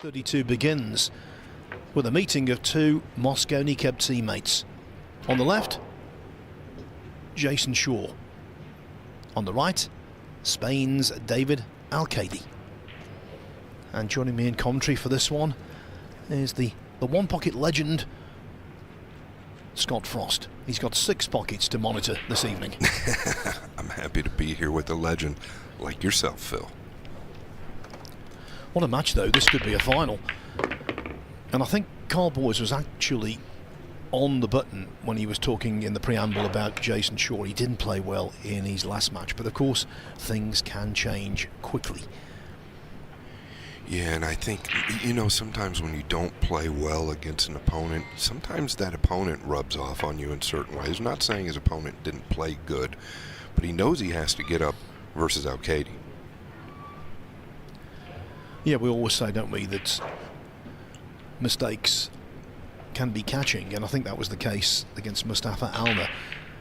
32 begins with a meeting of two Mosconi Cub teammates. On the left, Jason Shaw. On the right, Spain's David Alcaide. And joining me in commentary for this one is the one-pocket legend, Scott Frost. He's got 6 pockets to monitor this evening. I'm happy to be here with a legend like yourself, Phil. What a match, though. This could be a final. And I think Carl Boyes was actually on the button when he was talking in the preamble about Jason Shaw. He didn't play well in his last match, but of course things can change quickly. Yeah, and I think, you know, sometimes when you don't play well against an opponent, sometimes that opponent rubs off on you in certain ways. I'm not saying his opponent didn't play good, but he knows he has to get up versus Alcaide. Yeah, we always say, don't we, that mistakes can be catching, and I think that was the case against Mustafa Alma.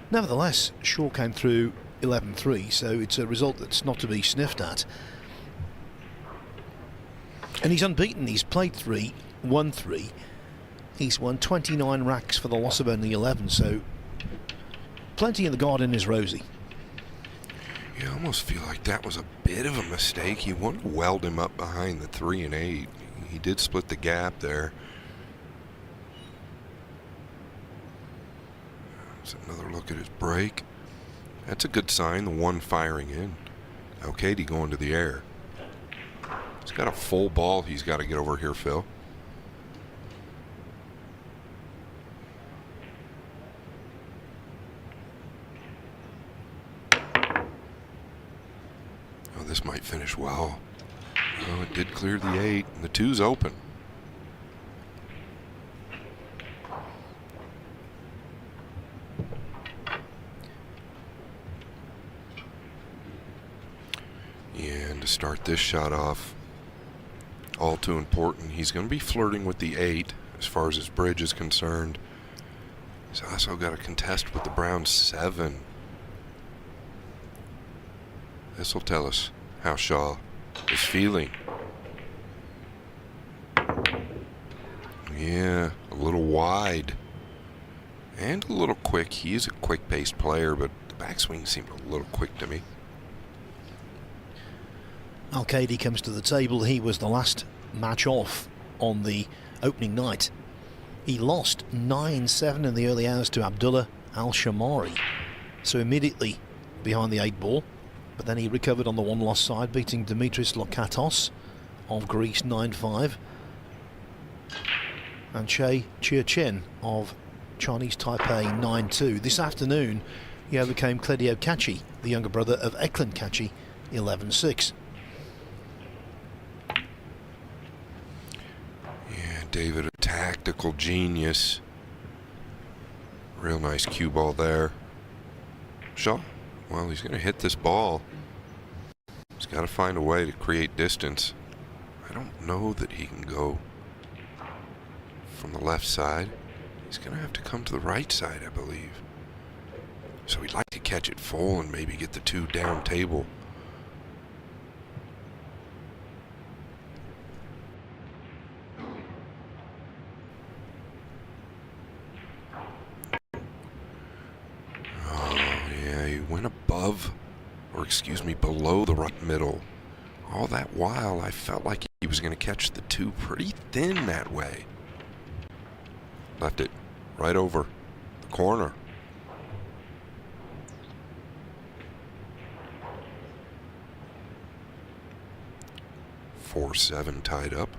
Nevertheless, Shaw came through 11-3, so it's a result that's not to be sniffed at. And he's unbeaten. He's played 3, won 3. He's won 29 racks for the loss of only 11, so plenty in the garden is rosy. You almost feel like that was a bit of a mistake. You want to weld him up behind the 3 and 8. He did split the gap there. There's another look at his break. That's a good sign, the one firing in. Alcaide going to the air. He's got a full ball he's got to get over here, Phil. Oh, this might finish well. Oh, it did clear the 8, and the 2's open. And to start this shot off, all too important, he's going to be flirting with the 8 as far as his bridge is concerned. He's also got a contest with the brown 7. This will tell us how Shaw is feeling. Yeah, a little wide and a little quick. He is a quick-paced player, but the backswing seemed a little quick to me. Alcaide comes to the table. He was the last match off on the opening night. He lost 9-7 in the early hours to Abdullah Al-Shamari, so immediately behind the 8 ball. But then he recovered on the one-loss side, beating Dimitris Lokatos of Greece 9-5 and Che Chia-Chen of Chinese Taipei 9-2. This afternoon he overcame Claudio Cacci, the younger brother of Eklund Cacci, 11-6. David, a tactical genius. Real nice cue ball there. Shaw, well, he's going to hit this ball. He's got to find a way to create distance. I don't know that he can go from the left side. He's going to have to come to the right side, I believe. So he'd like to catch it full and maybe get the 2 down table. Above, or excuse me, below the right middle. All that while, I felt like he was going to catch the 2 pretty thin that way. Left it right over the corner. 4-7 tied up.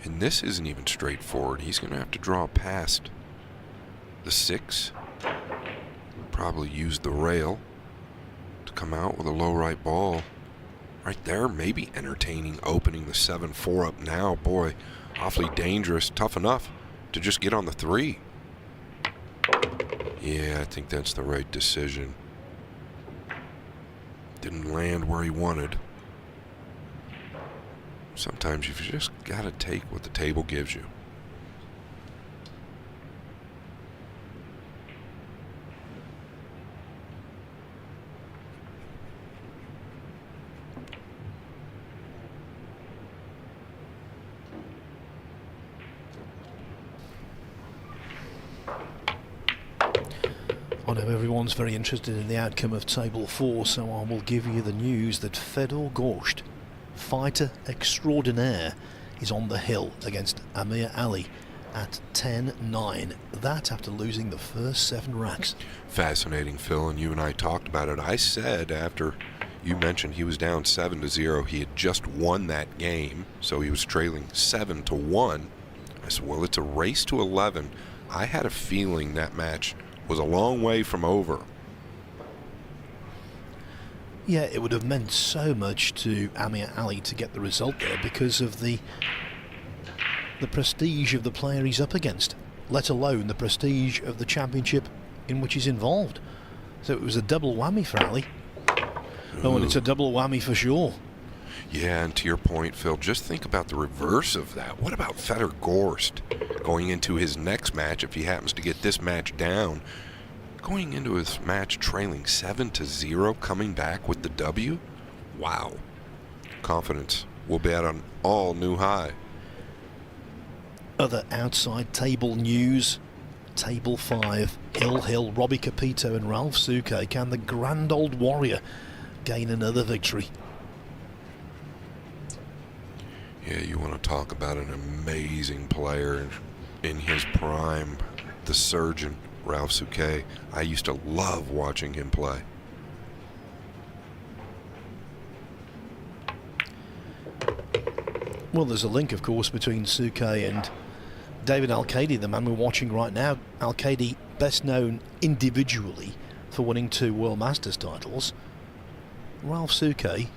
And this isn't even straightforward. He's going to have to draw past the 6. Probably use the rail to come out with a low right ball. Right there, maybe entertaining opening the 7-4 up now. Boy, awfully dangerous. Tough enough to just get on the 3. Yeah, I think that's the right decision. Didn't land where he wanted. Sometimes you've just got to take what the table gives you. I know everyone's very interested in the outcome of Table 4, so I will give you the news that Fedor Gorst, fighter extraordinaire, is on the hill against Amir Ali at 10-9. That after losing the first 7 racks. Fascinating, Phil, and you and I talked about it. I said after you mentioned he was down 7-0, he had just won that game, so he was trailing 7-1. I said, well, it's a race to 11. I had a feeling that match was a long way from over. Yeah, it would have meant so much to Amir Ali to get the result there because of the prestige of the player he's up against, let alone the prestige of the championship in which he's involved. So it was a double whammy for Ali. Oh, and it's a double whammy for sure. Yeah, and to your point, Phil, just think about the reverse of that. What about Fedor Gorst going into his next match, if he happens to get this match down, going into his match trailing 7-0, coming back with the W? Wow. Confidence will be at an all-new high. Other outside table news. Table 5, Hill, Robbie Capito and Ralph Souquet. Can the grand old warrior gain another victory? Yeah, you want to talk about an amazing player in his prime, the surgeon, Ralph Souquet. I used to love watching him play. Well, there's a link, of course, between Souquet and David Alcaide, the man we're watching right now. Alcaide, best known individually for winning 2 World Masters titles. Ralph Souquet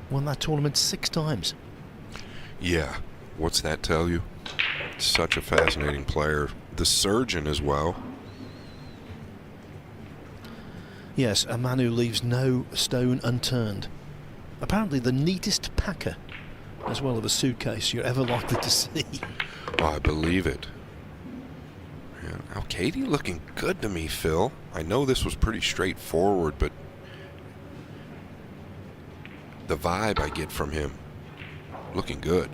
won that tournament 6 times. Yeah, what's that tell you? Such a fascinating player. The surgeon as well. Yes, a man who leaves no stone unturned. Apparently the neatest packer as well of a suitcase you're ever likely to see. Oh, I believe it. Yeah, Alcaide looking good to me, Phil. I know this was pretty straightforward, but the vibe I get from him, looking good.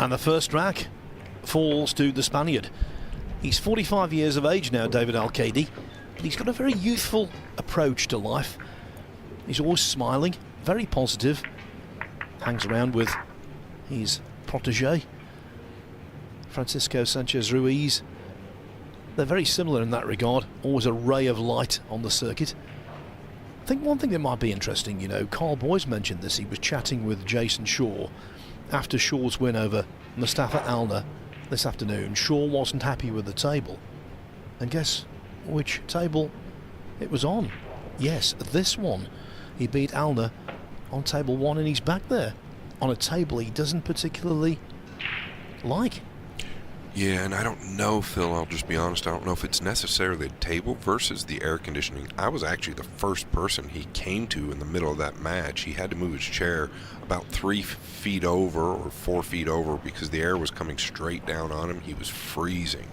And the first rack falls to the Spaniard. He's 45 years of age now, David Alcaide, but he's got a very youthful approach to life. He's always smiling, very positive, hangs around with his protege, Francisco Sanchez Ruiz. They're very similar in that regard, always a ray of light on the circuit. I think one thing that might be interesting, you know, Carl Boyes mentioned this, he was chatting with Jason Shaw after Shaw's win over Mustafa Alner this afternoon. Shaw wasn't happy with the table. And guess which table it was on? Yes, this one. He beat Alner on table 1 and he's back there on a table he doesn't particularly like. Yeah, and I don't know, Phil, I'll just be honest, I don't know if it's necessarily the table versus the air conditioning. I was actually the first person he came to in the middle of that match. He had to move his chair about 3 feet over or 4 feet over because the air was coming straight down on him. He was freezing.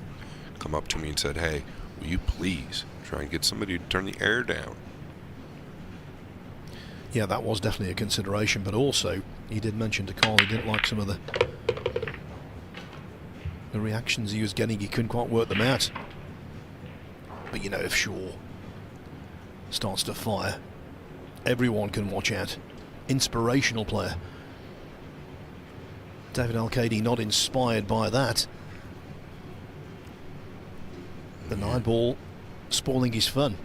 Come up to me and said, hey, will you please try and get somebody to turn the air down? Yeah, that was definitely a consideration, but also he did mention to Carl he didn't like some of the reactions he was getting. He couldn't quite work them out. But you know, if Shaw starts to fire, everyone can watch out. Inspirational player. David Alcaide not inspired by that. The 9-ball spoiling his fun.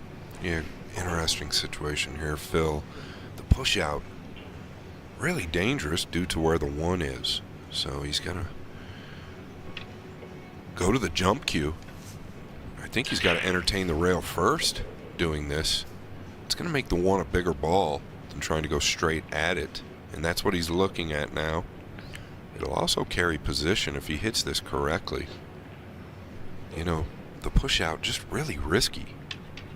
Yeah, interesting situation here, Phil. The push out, really dangerous due to where the 1 is. So he's got to go to the jump cue. I think he's got to entertain the rail first doing this. It's going to make the 1 a bigger ball than trying to go straight at it. And that's what he's looking at now. It'll also carry position if he hits this correctly. You know, the push out just really risky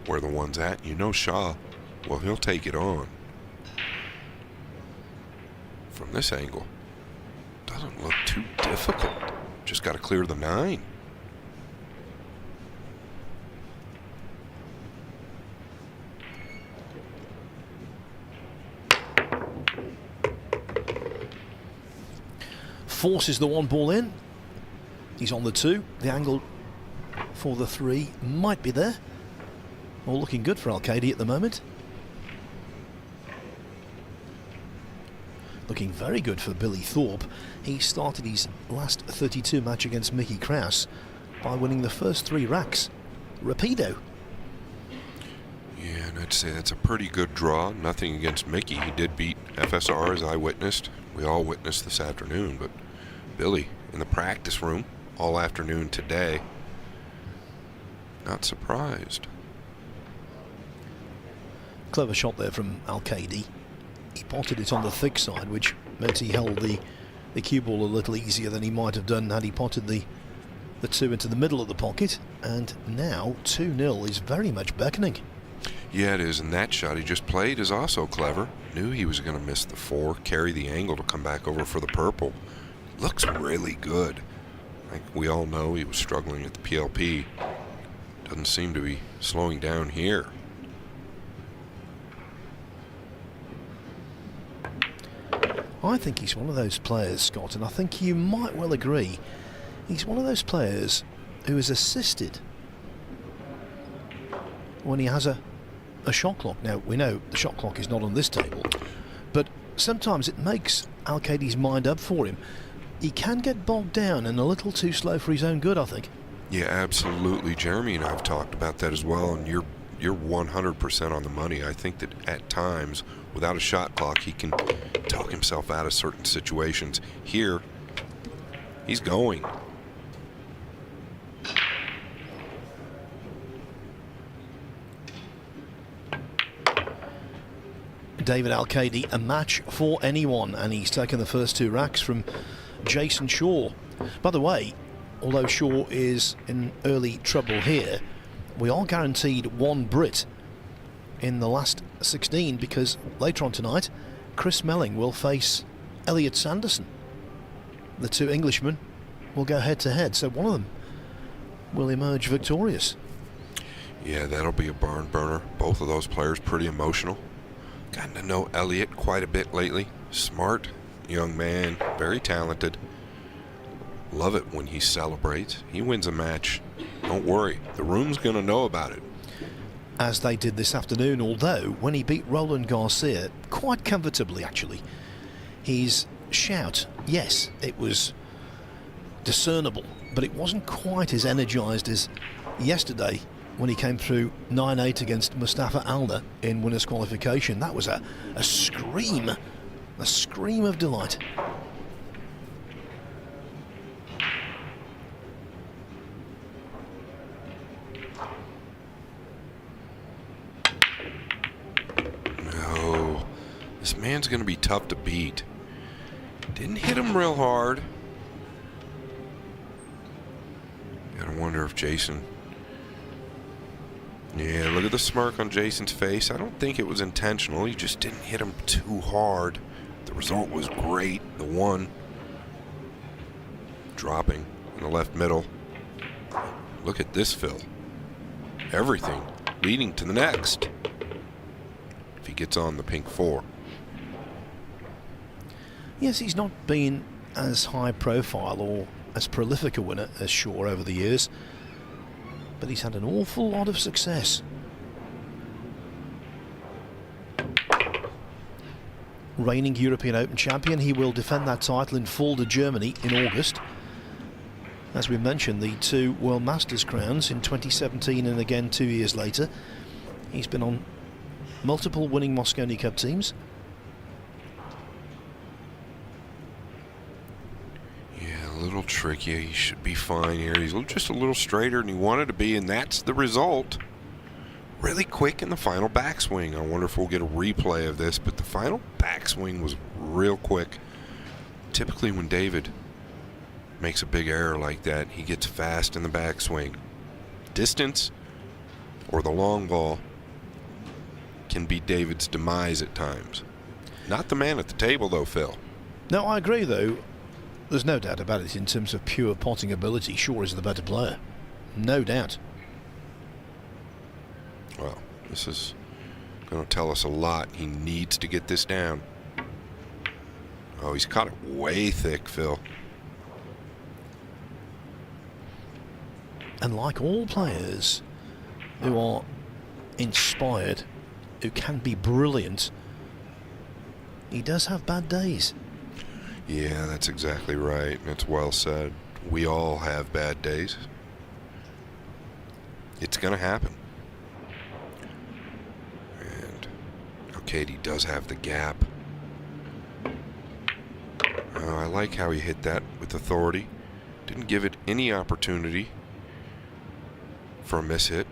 where the 1's at. You know Shaw, well, he'll take it on. From this angle, doesn't look too difficult. Just got to clear the 9. forces the one ball in. He's on the 2. The angle for the 3 might be there. All looking good for Alcaide at the moment. Looking very good for Billy Thorpe. He started his last 32 match against Mickey Krause by winning the first 3 racks. Rapido. Yeah, and I'd say that's a pretty good draw. Nothing against Mickey. He did beat FSR, as I witnessed. We all witnessed this afternoon, but Billy in the practice room all afternoon today. Not surprised. Clever shot there from Alcaide. He potted it on the thick side, which meant he held the cue ball a little easier than he might have done had he potted the 2 into the middle of the pocket. And now 2-0 is very much beckoning. Yeah, it is, and that shot he just played is also clever. Knew he was going to miss the 4, carry the angle to come back over for the purple. Looks really good. Like we all know, he was struggling at the PLP. Doesn't seem to be slowing down here. I think he's one of those players, Scott, and I think you might well agree. He's one of those players who is assisted when he has a shot clock. Now, we know the shot clock is not on this table, but sometimes it makes Alcaide's mind up for him. He can get bogged down and a little too slow for his own good, I think. Yeah, absolutely. Jeremy and I have talked about that as well, and you're 100% on the money. I think that at times, without a shot clock, he can talk himself out of certain situations. Here, he's going. David Alcaide, a match for anyone, and he's taken the first 2 racks from Jason Shaw. By the way, although Shaw is in early trouble here, we are guaranteed 1 Brit in the last 16, because later on tonight Chris Melling will face Elliot Sanderson. The 2 Englishmen will go head to head, so one of them will emerge victorious. Yeah, that'll be a barn burner. Both of those players pretty emotional. Gotten to know Elliot quite a bit lately. Smart young man, very talented. Love it when he celebrates. He wins a match. Don't worry, the room's going to know about it. As they did this afternoon, although when he beat Roland Garcia, quite comfortably actually, his shout, yes, it was discernible, but it wasn't quite as energised as yesterday when he came through 9-8 against Mustafa Alda in winners' qualification. That was a scream of delight. No, this man's going to be tough to beat. Didn't hit him real hard. Gotta wonder if Jason... Yeah, look at the smirk on Jason's face. I don't think it was intentional. He just didn't hit him too hard. The result was great. The 1 dropping in the left middle. Look at this, Phil. Everything leading to the next. If he gets on the pink 4. Yes, he's not been as high profile or as prolific a winner as Shaw over the years, but he's had an awful lot of success. Reigning European Open champion, he will defend that title in Fulda, Germany in August. As we mentioned, the 2 World Masters crowns in 2017 and again 2 years later. He's been on multiple winning Mosconi Cup teams. A little tricky. He should be fine here. He's just a little straighter than he wanted to be, and that's the result. Really quick in the final backswing. I wonder if we'll get a replay of this, but the final backswing was real quick. Typically when David makes a big error like that, he gets fast in the backswing. Distance or the long ball can be David's demise at times. Not the man at the table though, Phil. No, I agree though. There's no doubt about it in terms of pure potting ability. Shaw is the better player. No doubt. Well, this is going to tell us a lot. He needs to get this down. Oh, he's caught it way thick, Phil. And like all players who are inspired, who can be brilliant, he does have bad days. Yeah, that's exactly right. That's well said. We all have bad days. It's going to happen. And Alcaide does have the gap. I like how he hit that with authority. Didn't give it any opportunity for a miss hit.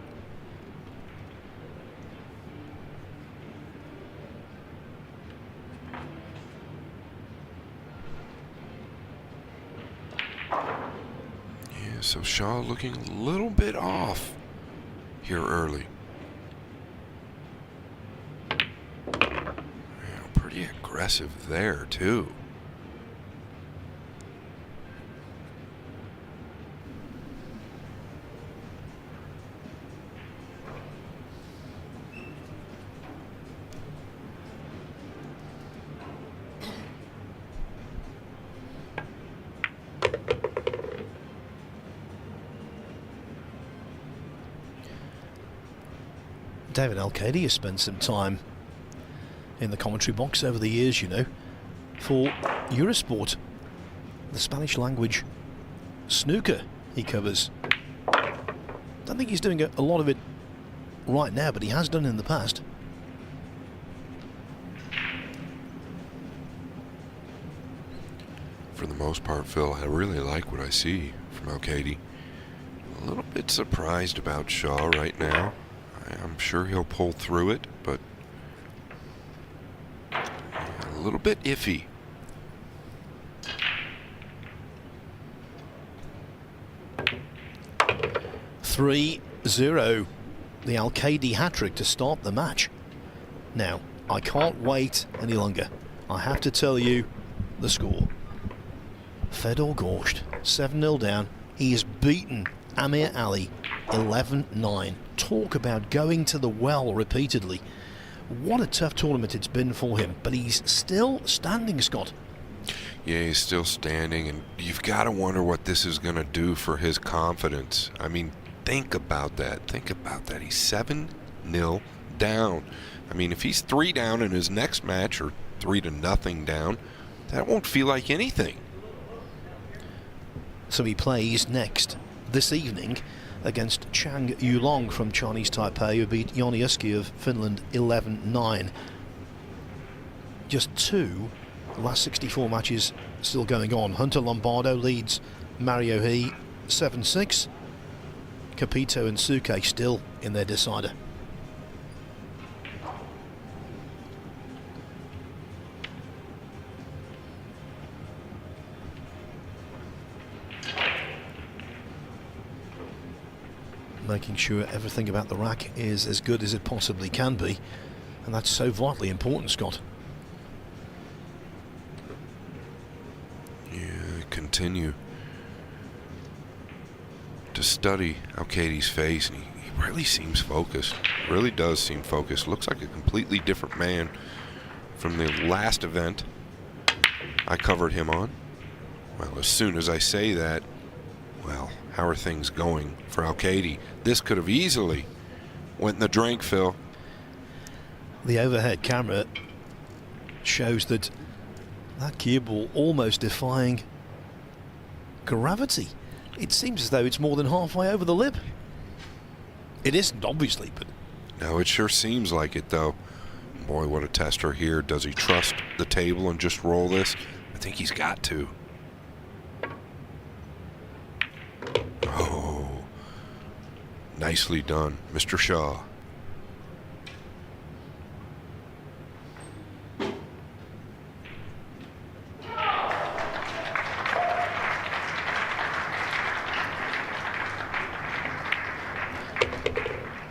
Yeah, so Shaw looking a little bit off here early. Yeah, pretty aggressive there too. David Alcaide has spent some time in the commentary box over the years, you know, for Eurosport, the Spanish language snooker he covers. Don't think he's doing a lot of it right now, but he has done in the past. For the most part, Phil, I really like what I see from Alcaide. A little bit surprised about Shaw right now. I'm sure he'll pull through it, but a little bit iffy. Three 0, the Alcaide hat-trick to start the match. Now, I can't wait any longer. I have to tell you the score. Fedor Gorsht, 7-0 down. He has beaten Amir Ali 11-9. Talk about going to the well repeatedly. What a tough tournament it's been for him, but he's still standing, Scott. Yeah, he's still standing, and you've got to wonder what this is going to do for his confidence. I mean, think about that. Think about that. He's 7-0 down. I mean, if he's 3 down in his next match, or 3-0 down, that won't feel like anything. So he plays next this evening against Chang Yulong from Chinese Taipei, who beat Joniuski of Finland 11-9. Just 2 last 64 matches still going on. Hunter Lombardo leads Mario He 7-6. Capito and Suke still in their decider. Making sure everything about the rack is as good as it possibly can be, and that's so vitally important, Scott. Yeah, continue to study Alcaide's face, and he really seems focused. Really does seem focused. Looks like a completely different man from the last event I covered him on. Well, as soon as I say that, well, how are things going for Alcaide? This could have easily went in the drink, Phil. The overhead camera shows that cue ball almost defying gravity. It seems as though it's more than halfway over the lip. It isn't, obviously, but... No, it sure seems like it, though. Boy, what a tester here. Does he trust the table and just roll this? I think he's got to. Oh, nicely done, Mr. Shaw.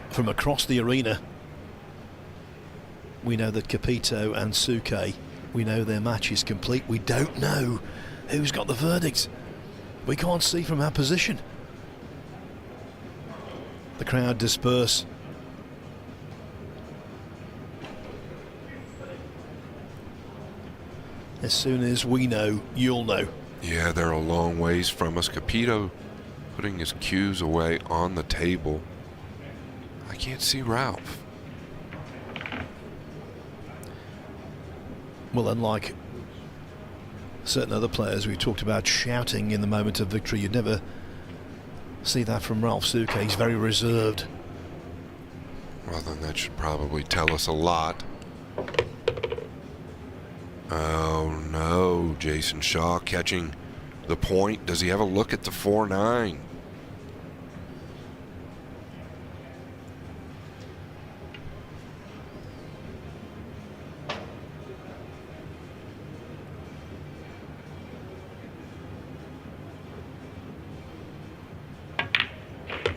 From across the arena, we know that Capito and Suke, we know their match is complete. We don't know who's got the verdict. We can't see from our position. The crowd disperse. As soon as we know, you'll know. Yeah, they're a long ways from us. Capito putting his cues away on the table. I can't see Ralph. Well, unlike certain other players we talked about shouting in the moment of victory, you'd never see that from Ralph Souquet. He's very reserved. Well, then that should probably tell us a lot. Oh no, Jason Shaw catching the point. Does he have a look at the 4-9?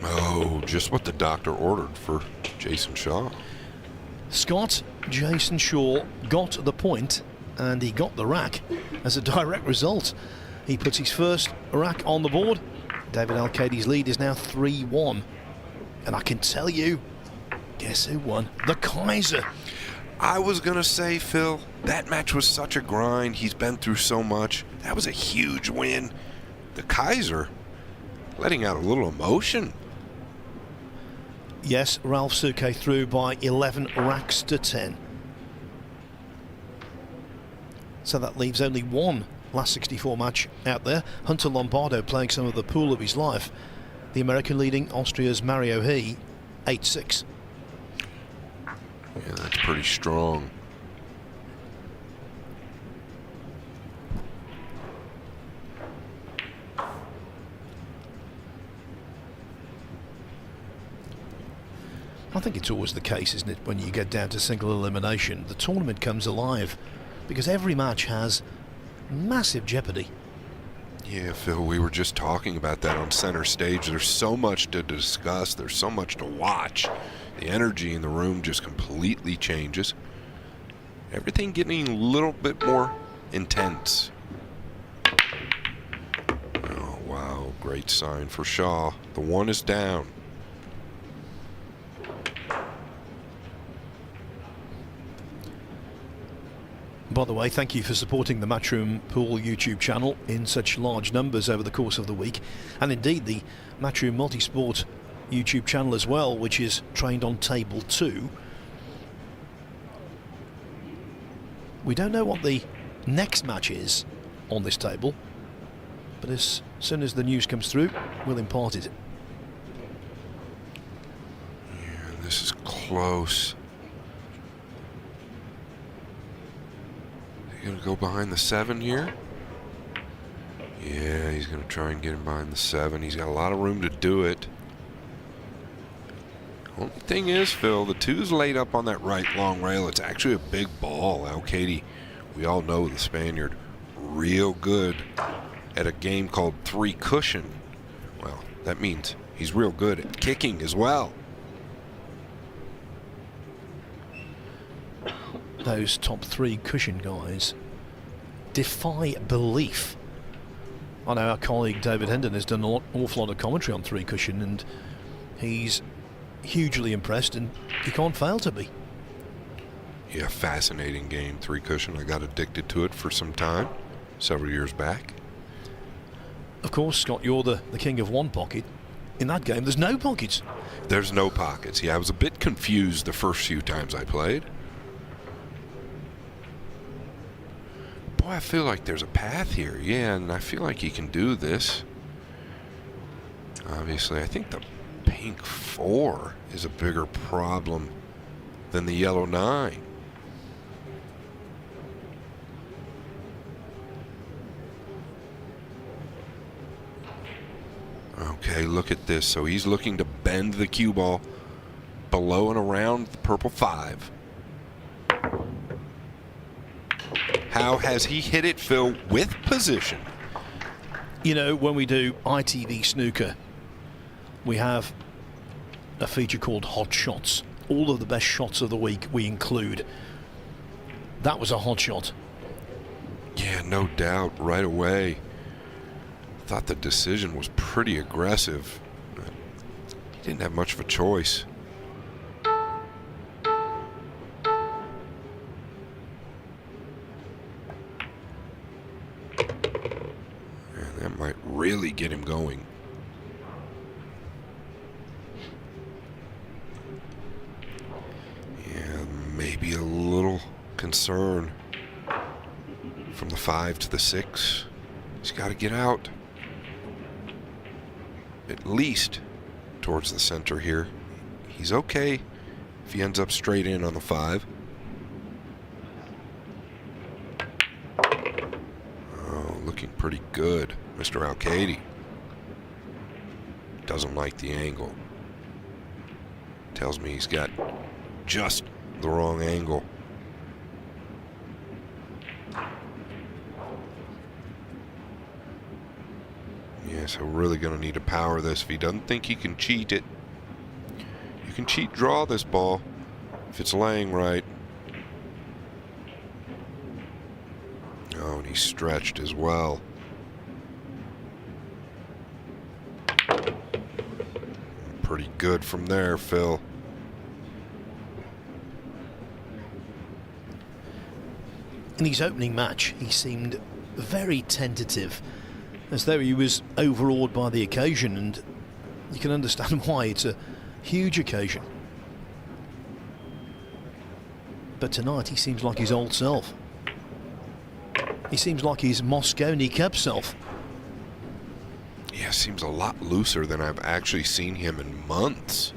Oh, just what the doctor ordered for Jason Shaw. Scott Jason Shaw got the point, and he got the rack as a direct result. He puts his first rack on the board. David Alcaide's lead is now 3-1. And I can tell you, guess who won? The Kaiser. I was going to say, Phil, that match was such a grind. He's been through so much. That was a huge win. The Kaiser letting out a little emotion. Yes, Ralph Souquet through by 11 racks to 10. So that leaves only one last 64 match out there. Hunter Lombardo playing some of the pool of his life. The American leading Austria's Mario He, 8-6. Yeah, that's pretty strong. I think it's always the case, isn't it, when you get down to single elimination, the tournament comes alive because every match has massive jeopardy. Yeah, Phil, we were just talking about that on center stage. There's so much to discuss. There's so much to watch. The energy in the room just completely changes. Everything getting a little bit more intense. Oh, wow. Great sign for Shaw. The one is down. By the way, thank you for supporting the Matchroom Pool YouTube channel in such large numbers over the course of the week, and indeed the Matchroom Multisport YouTube channel as well, which is trained on table 2. We don't know what the next match is on this table, but as soon as the news comes through, we'll impart it. Yeah, this is close. Going to go behind the 7 here? Yeah, he's going to try and get him behind the 7. He's got a lot of room to do it. Only thing is, Phil, the 2's laid up on that right long rail. It's actually a big ball. Alcaide, we all know the Spaniard, real good at a game called 3 cushion. Well, that means he's real good at kicking as well. Those top 3 cushion guys defy belief. I know our colleague David Hendon has done an awful lot of commentary on 3 cushion, and he's hugely impressed, and he can't fail to be. Yeah, fascinating game, 3 cushion. I got addicted to it for some time, several years back. Of course, Scott, you're the king of one pocket. In that game, there's no pockets. There's no pockets. Yeah, I was a bit confused the first few times I played. Boy, I feel like there's a path here. Yeah, and I feel like he can do this. Obviously, I think the pink 4 is a bigger problem than the yellow 9. Okay, look at this. So he's looking to bend the cue ball below and around the purple 5. How has he hit it, Phil, with position? You know, when we do ITV snooker, we have a feature called Hot Shots. All of the best shots of the week we include. That was a hot shot. Yeah, no doubt, right away. Thought the decision was pretty aggressive. He didn't have much of a choice. That might really get him going. concern. From the 5 to the 6. He's got to get out. At least towards the center here. He's okay if he ends up straight in on the 5. Oh, looking pretty good, Mr. Alcaide. Doesn't like the angle. Tells me he's got just the wrong angle. Yeah, so really going to need to power this. If he doesn't think he can cheat it, you can cheat draw this ball if it's laying right. Oh, and he's stretched as well. Pretty good from there, Phil. In his opening match, he seemed very tentative, as though he was overawed by the occasion, and you can understand why. It's a huge occasion. But tonight he seems like his old self. He seems like his Mosconi Cup self. Yeah, seems a lot looser than I've actually seen him in months.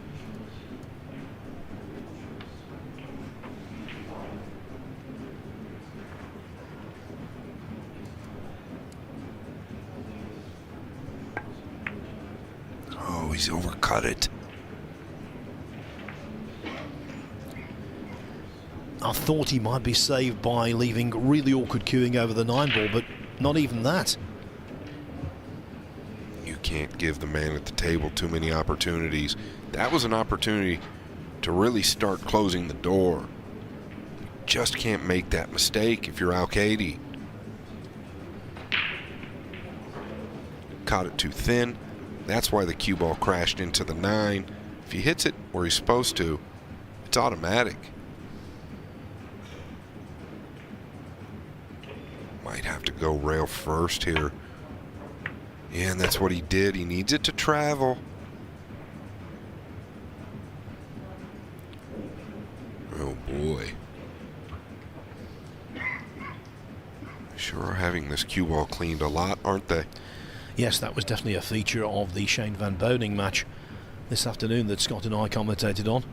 Oh, he's overcut it. I thought he might be saved by leaving really awkward queuing over the 9 ball, but not even that. You can't give the man at the table too many opportunities. That was an opportunity to really start closing the door. You just can't make that mistake if you're Alcaide. Caught it too thin. That's why the cue ball crashed into the 9. If he hits it where he's supposed to, it's automatic. Might have to go rail first here. Yeah, and that's what he did. He needs it to travel. Oh boy. Sure are having this cue ball cleaned a lot, aren't they? Yes, that was definitely a feature of the Shane van Boning match this afternoon that Scott and I commentated on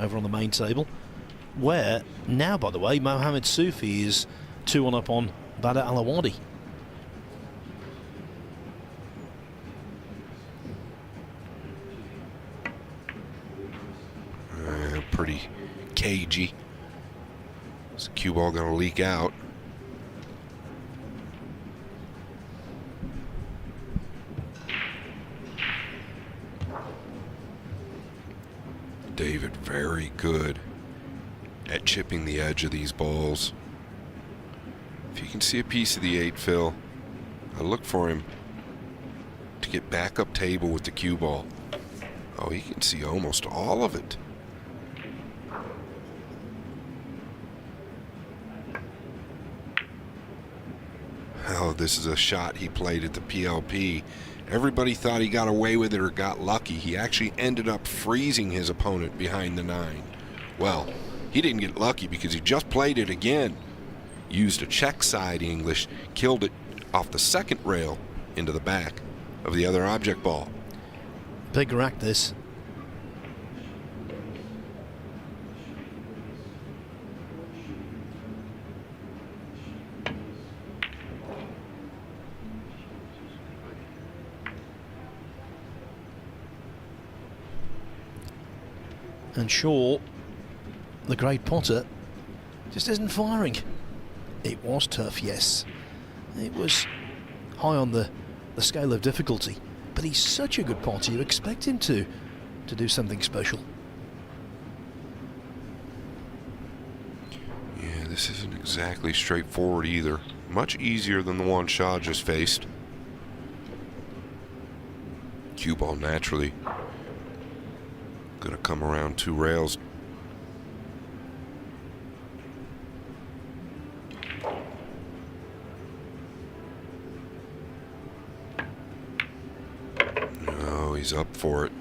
over on the main table, where now, by the way, Mohamed Soufi is 2-1 up on Badr Alawadi. Pretty cagey. Is the cue ball going to leak out? David, very good at chipping the edge of these balls. If you can see a piece of the 8, Phil, I look for him to get back up table with the cue ball. Oh, he can see almost all of it. Oh, this is a shot he played at the PLP. Everybody thought he got away with it or got lucky. He actually ended up freezing his opponent behind the 9. Well, he didn't get lucky because he just played it again. Used a check side English, killed it off the second rail into the back of the other object ball. Big rack, this. And Shaw, the great potter, just isn't firing. It was tough, yes. It was high on the scale of difficulty. But he's such a good potter, you expect him to do something special. Yeah, this isn't exactly straightforward either. Much easier than the one Shaw just faced. Cue ball naturally gonna come around 2 rails. No, he's up for it.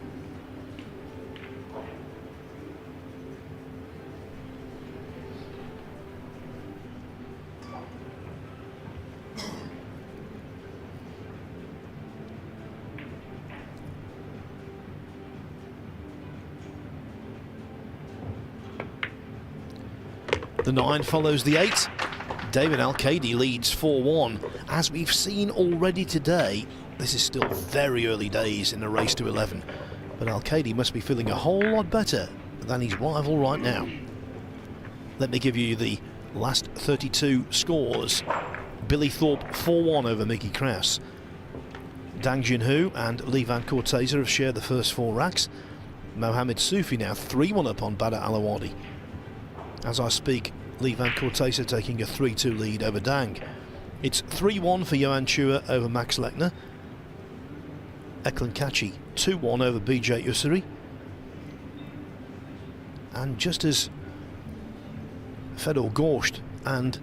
The 9 follows the 8. David Alcaide leads 4-1. As we've seen already today, this is still very early days in the race to 11. But Alcaide must be feeling a whole lot better than his rival right now. Let me give you the last 32 scores. Billy Thorpe 4-1 over Mickey Kraus. Dang Junhu and Lee Van Corteza have shared the first 4 racks. Mohamed Soufi now 3-1 up on Badr Alawadi. As I speak, Lee Van Corteza taking a 3-2 lead over Dang. It's 3-1 for Johan Chua over Max Lechner. Eklund Kachi 2-1 over BJ Ussery. And just as Fedor Gorst and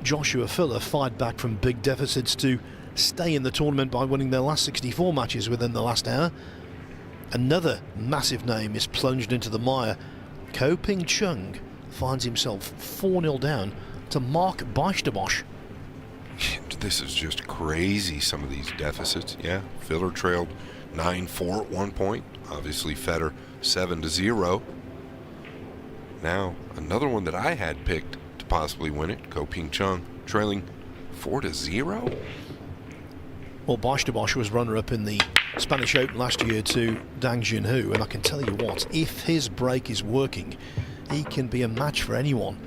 Joshua Filler fight back from big deficits to stay in the tournament by winning their last 64 matches within the last hour, another massive name is plunged into the mire. Ko Ping Chung finds himself 4-0 down to Mark Beisterbosch. This is just crazy, some of these deficits. Yeah, Filler trailed 9-4 at one point. Obviously Federer 7-0. Now, another one that I had picked to possibly win it, Ko Ping Chung, trailing 4-0. Well, Beisterbosch was runner-up in the Spanish Open last year to Dang Junhu, and I can tell you what, if his break is working, he can be a match for anyone.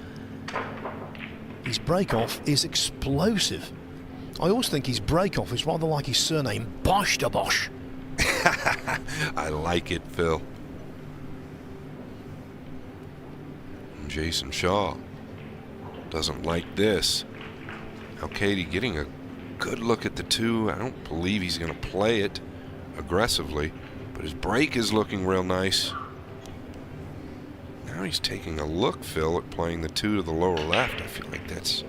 His break-off is explosive. I always think his break-off is rather like his surname, Beisterbosch. I like it, Phil. And Jason Shaw doesn't like this. Alcaide getting a good look at the 2. I don't believe he's going to play it aggressively, but his break is looking real nice. Now he's taking a look, Phil, at playing the 2 to the lower left. I feel like that's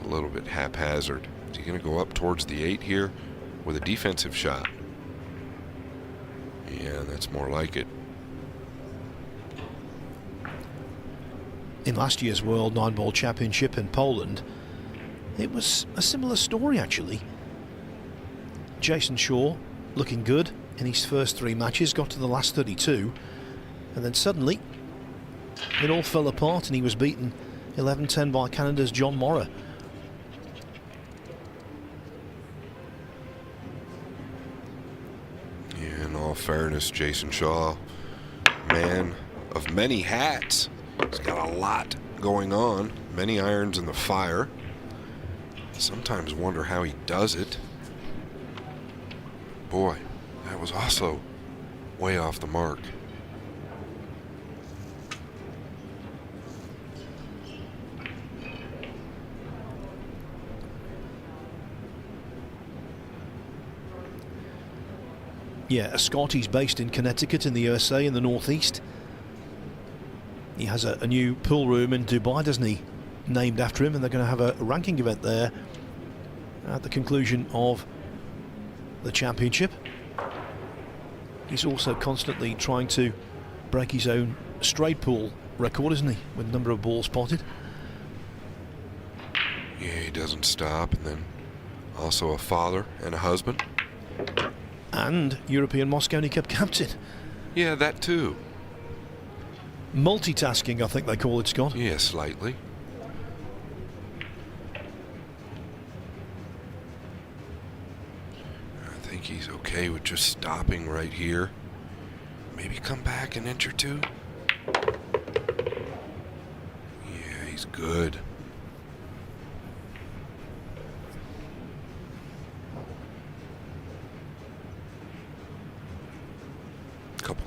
a little bit haphazard. Is he going to go up towards the 8 here with a defensive shot? Yeah, that's more like it. In last year's World 9-Ball Championship in Poland, it was a similar story actually. Jason Shaw looking good in his first 3 matches, got to the last 32, and then suddenly it all fell apart and he was beaten 11-10 by Canada's John Morra. Yeah, in all fairness, Jason Shaw, man of many hats. He's got a lot going on, many irons in the fire. Sometimes wonder how he does it. Boy, that was also way off the mark. Yeah, a Scot. He's based in Connecticut in the USA in the Northeast. He has a new pool room in Dubai, doesn't he? Named after him, and they're going to have a ranking event there at the conclusion of the championship. He's also constantly trying to break his own straight pool record, isn't he, with the number of balls spotted. Yeah, he doesn't stop, and then also a father and a husband. And European Mosconi Cup captain. Yeah, that too. Multitasking, I think they call it, Scott. Yeah, slightly. I think he's okay with just stopping right here. Maybe come back an inch or 2. Yeah, he's good.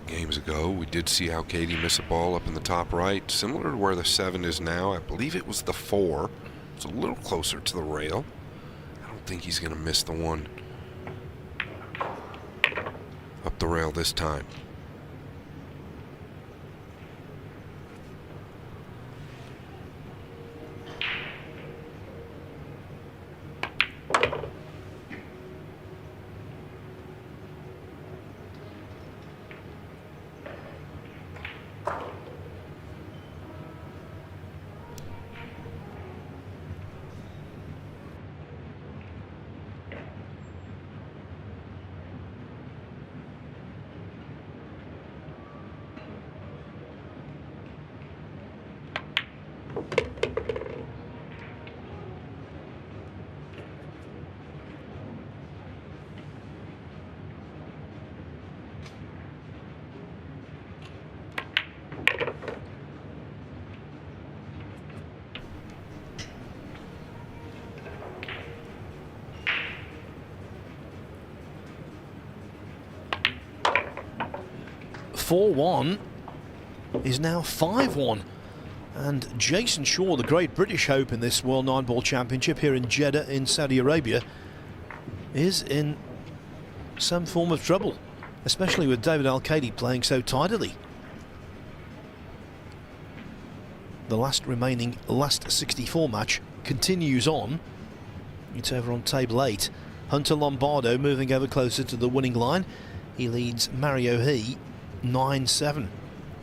Games ago, we did see Alcaide miss a ball up in the top right, similar to where the 7 is now. I believe it was the 4. It's a little closer to the rail. I don't think he's going to miss the one up the rail this time. 4-1 is now 5-1. And Jason Shaw, the great British hope in this World 9-Ball Championship here in Jeddah in Saudi Arabia, is in some form of trouble, especially with David Alcaide playing so tidily. The last 64 match continues on. It's over on table 8. Hunter Lombardo moving ever closer to the winning line. He leads Mario He 9-7.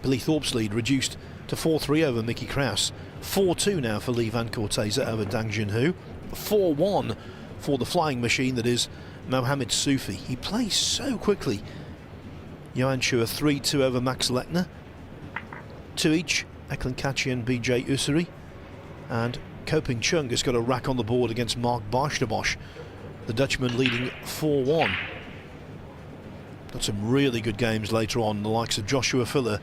Billy Thorpe's lead reduced to 4-3 over Mickey Kraus. 4-2 now for Lee Van Corteza over Dang Junhu. 4-1 for the flying machine that is Mohamed Soufi. He plays so quickly. Johan Schur 3-2 over Max Lechner. 2 each, Eklund Kachi and BJ Usuri. And Koping Chung has got a rack on the board against Mark Barstebosch. The Dutchman leading 4-1. Got some really good games later on, the likes of Joshua Filler,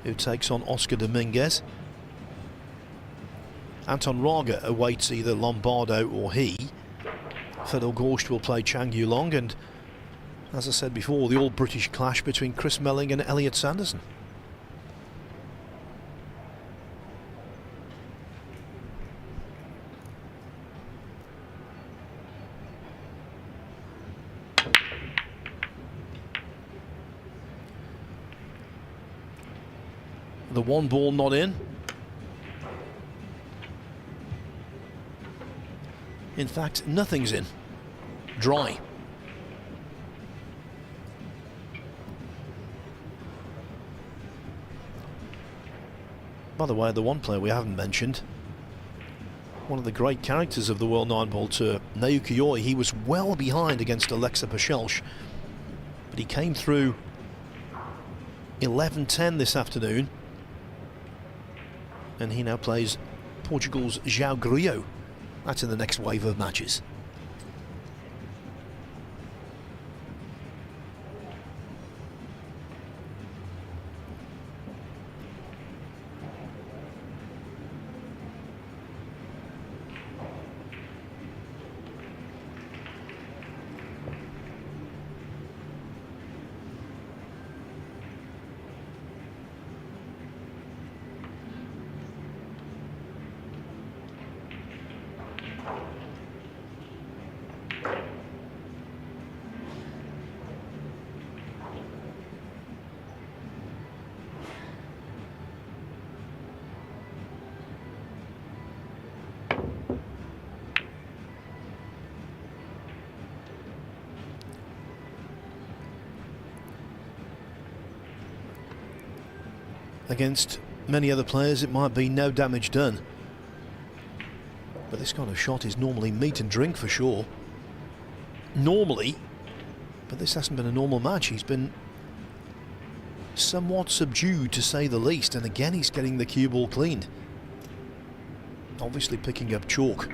who takes on Oscar Dominguez. Anton Raga awaits either Lombardo or He. Fedor Gorst will play Chang Yulong, and as I said before, the all-British clash between Chris Melling and Elliot Sanderson. The 1 ball not in. In fact, nothing's in. Dry. By the way, the one player we haven't mentioned, one of the great characters of the World 9-Ball Tour, Naoki Oi, he was well behind against Alexa Pachelsch, but he came through 11-10 this afternoon, and he now plays Portugal's João Grillo. That's in the next wave of matches. Against many other players, it might be no damage done. But this kind of shot is normally meat and drink for sure. Normally, but this hasn't been a normal match. He's been somewhat subdued, to say the least, and again he's getting the cue ball cleaned. Obviously picking up chalk.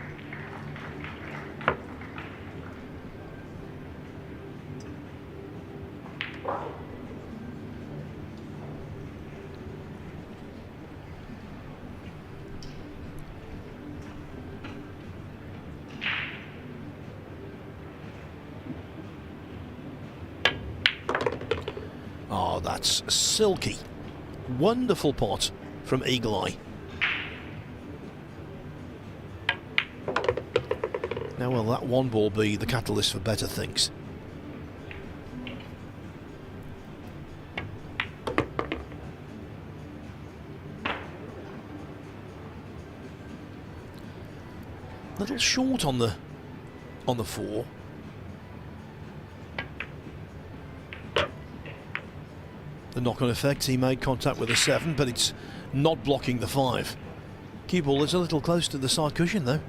Oh, that's silky. Wonderful pot from Eagle Eye. Now will that 1 ball be the catalyst for better things? Little short on the 4. The knock-on effect, he made contact with a 7, but it's not blocking the 5. Cue ball is a little close to the side cushion though.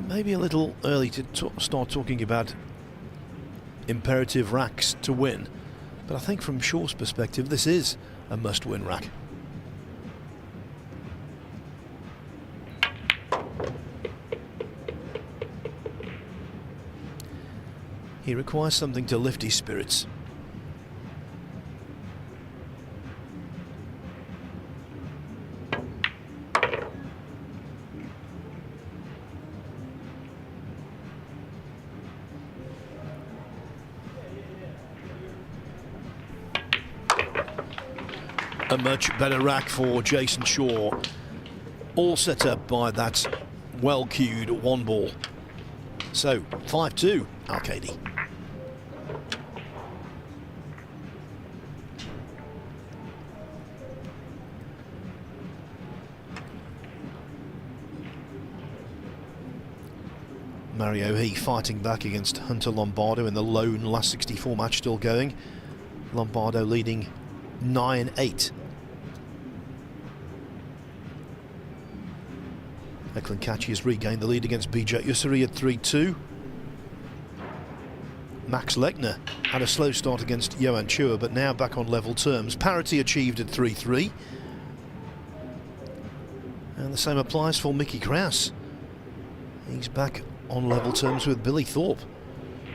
Maybe a little early to start talking about imperative racks to win, but I think from Shaw's perspective this is a must-win rack. He requires something to lift his spirits. A much better rack for Jason Shaw, all set up by that well-cued one ball. So 5-2, Alcaide. Mario He fighting back against Hunter Lombardo in the lone last 64 match still going. Lombardo leading 9-8. Eklund Kachi has regained the lead against Bija Usuri at 3-2. Max Lechner had a slow start against Johan Chua, but now back on level terms. Parity achieved at 3-3. And the same applies for Mickey Kraus. He's back on level terms with Billy Thorpe.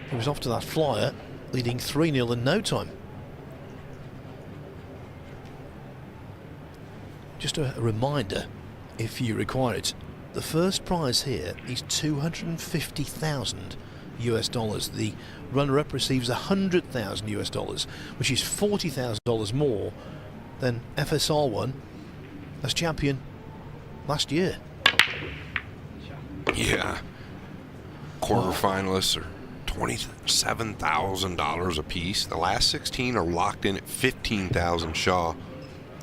He was off to that flyer, leading 3-0 in no time. Just a reminder, if you require it, the first prize here is $250,000 US dollars. The runner-up receives $100,000 US dollars, which is $40,000 more than FSR won as champion last year. Yeah. Quarterfinalists are $27,000 apiece. The last 16 are locked in at $15,000. Shaw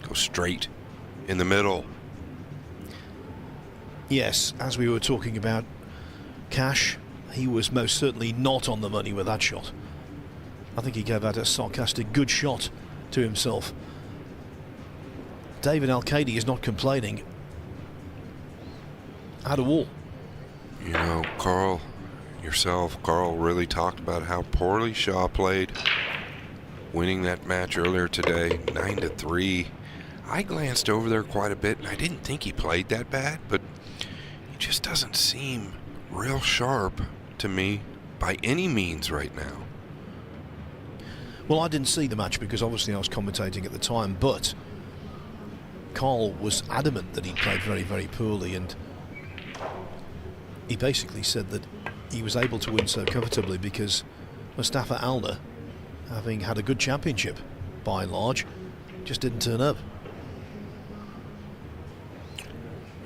goes straight in the middle. Yes, as we were talking about Cash, he was most certainly not on the money with that shot. I think he gave that a sarcastic good shot to himself. David Alcaide is not complaining at all. You know, Carl really talked about how poorly Shaw played, winning that match earlier today, 9-3. I glanced over there quite a bit, and I didn't think he played that bad, but he just doesn't seem real sharp to me by any means right now. Well, I didn't see the match because obviously I was commentating at the time, but Carl was adamant that he played very, very poorly, and he basically said that he was able to win so comfortably because Mustafa Alner, having had a good championship by and large, just didn't turn up.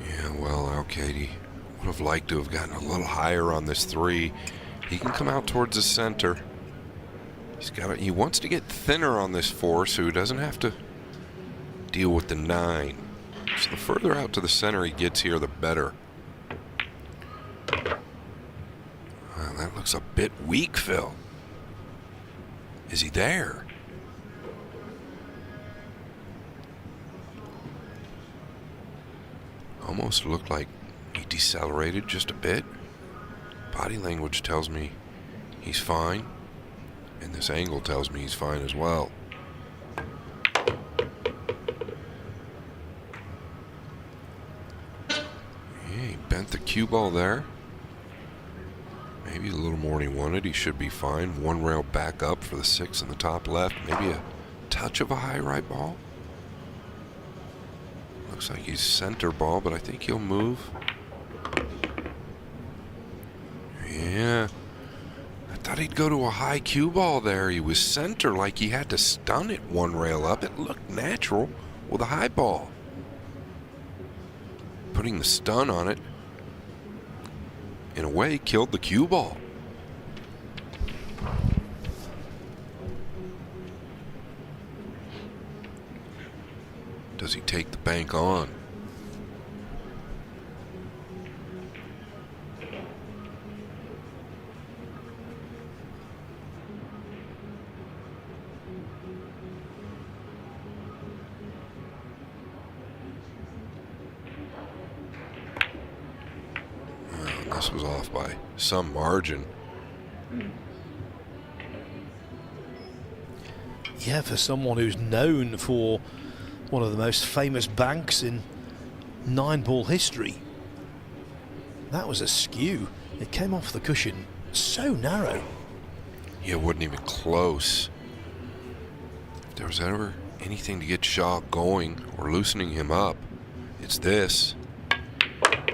Yeah, well, Alcaide would have liked to have gotten a little higher on this 3. He can come out towards the center. He wants to get thinner on this 4 so he doesn't have to deal with the 9. So the further out to the center he gets here, the better. Well, that looks a bit weak, Phil. Is he there? Almost looked like he decelerated just a bit. Body language tells me he's fine, and this angle tells me he's fine as well. Yeah, he bent the cue ball there. Maybe a little more than he wanted. He should be fine. One rail back up for the 6 in the top left. Maybe a touch of a high right ball. Looks like he's center ball, but I think he'll move. Yeah. I thought he'd go to a high cue ball there. He was center, like he had to stun it one rail up. It looked natural with a high ball. Putting the stun on it, in a way, killed the cue ball. Does he take the bank on? Well, this was off by some margin. Yeah, for someone who's known for one of the most famous banks in 9-ball history. That was a skew. It came off the cushion so narrow. Yeah, it wasn't even close. If there was ever anything to get Shaw going or loosening him up, it's this.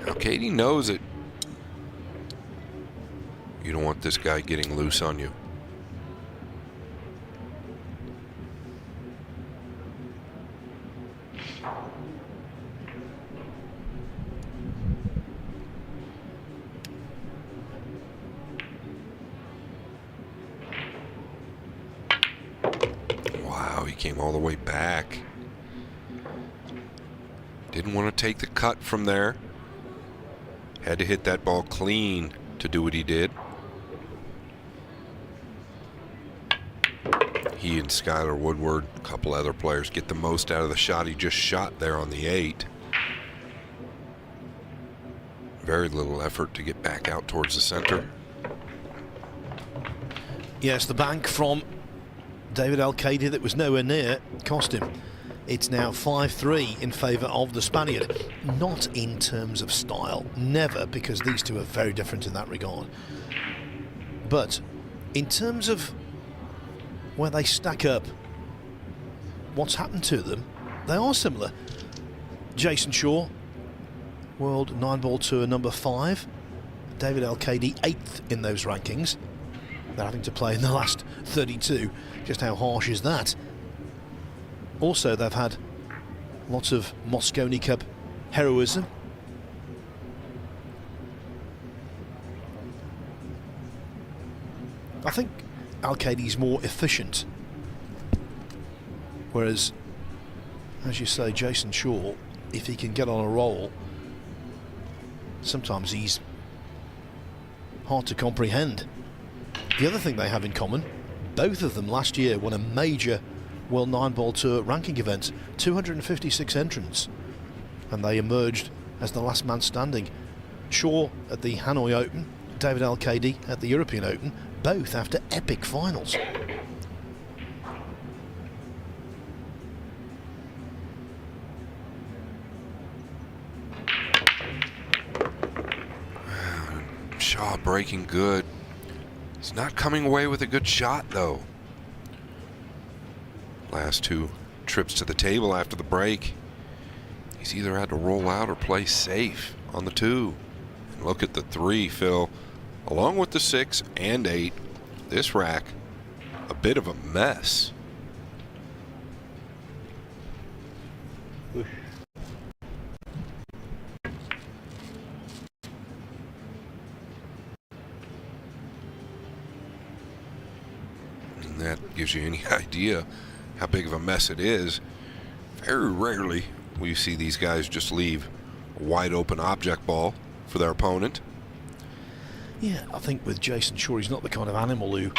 Alcaide knows it. You don't want this guy getting loose on you. Wow, he came all the way back. Didn't want to take the cut from there. Had to hit that ball clean to do what he did. He and Skylar Woodward, a couple other players, get the most out of the shot he just shot there on the 8. Very little effort to get back out towards the center. Yes, the bank from David Alcaide that was nowhere near cost him. It's now 5-3 in favour of the Spaniard. Not in terms of style, never, because these two are very different in that regard. But in terms of where they stack up, what's happened to them, they are similar. Jason Shaw, World 9-Ball Tour number 5. David Alcaide 8th in those rankings. They're having to play in the last 32. Just how harsh is that? Also, they've had lots of Mosconi Cup heroism. I think Alcaide's more efficient, whereas, as you say, Jason Shaw, if he can get on a roll, sometimes he's hard to comprehend. The other thing they have in common, both of them last year won a major World 9-Ball Tour ranking event, 256 entrants, and they emerged as the last man standing. Shaw at the Hanoi Open, David Alcaide at the European Open, both after epic finals. Shaw breaking good. He's not coming away with a good shot, though. Last 2 trips to the table after the break, he's either had to roll out or play safe on the 2. And look at the 3, Phil. Along with the 6 and 8, this rack, a bit of a mess. Oof. And that gives you any idea how big of a mess it is. Very rarely will you see these guys just leave a wide open object ball for their opponent. Yeah, I think with Jason Shaw, he's not the kind of animal who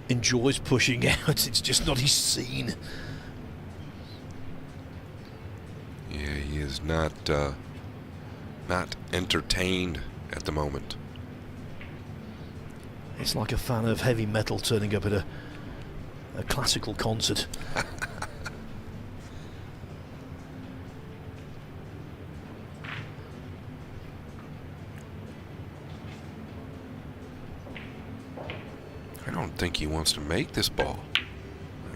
enjoys pushing out. It's just not his scene. Yeah, he is not entertained at the moment. It's like a fan of heavy metal turning up at a classical concert. I don't think he wants to make this ball.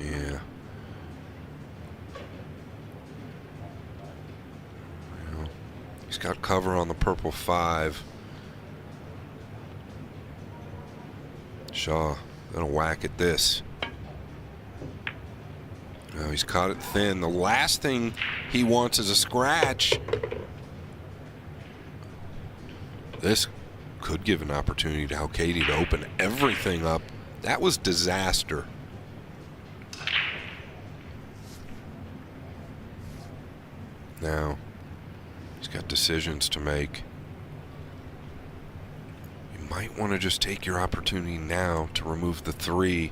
Yeah. Well, he's got cover on the purple 5. Shaw gonna whack at this. Oh, he's caught it thin. The last thing he wants is a scratch. This could give an opportunity to Alcaide to open everything up. That was disaster. Now, he's got decisions to make. You might want to just take your opportunity now to remove the 3.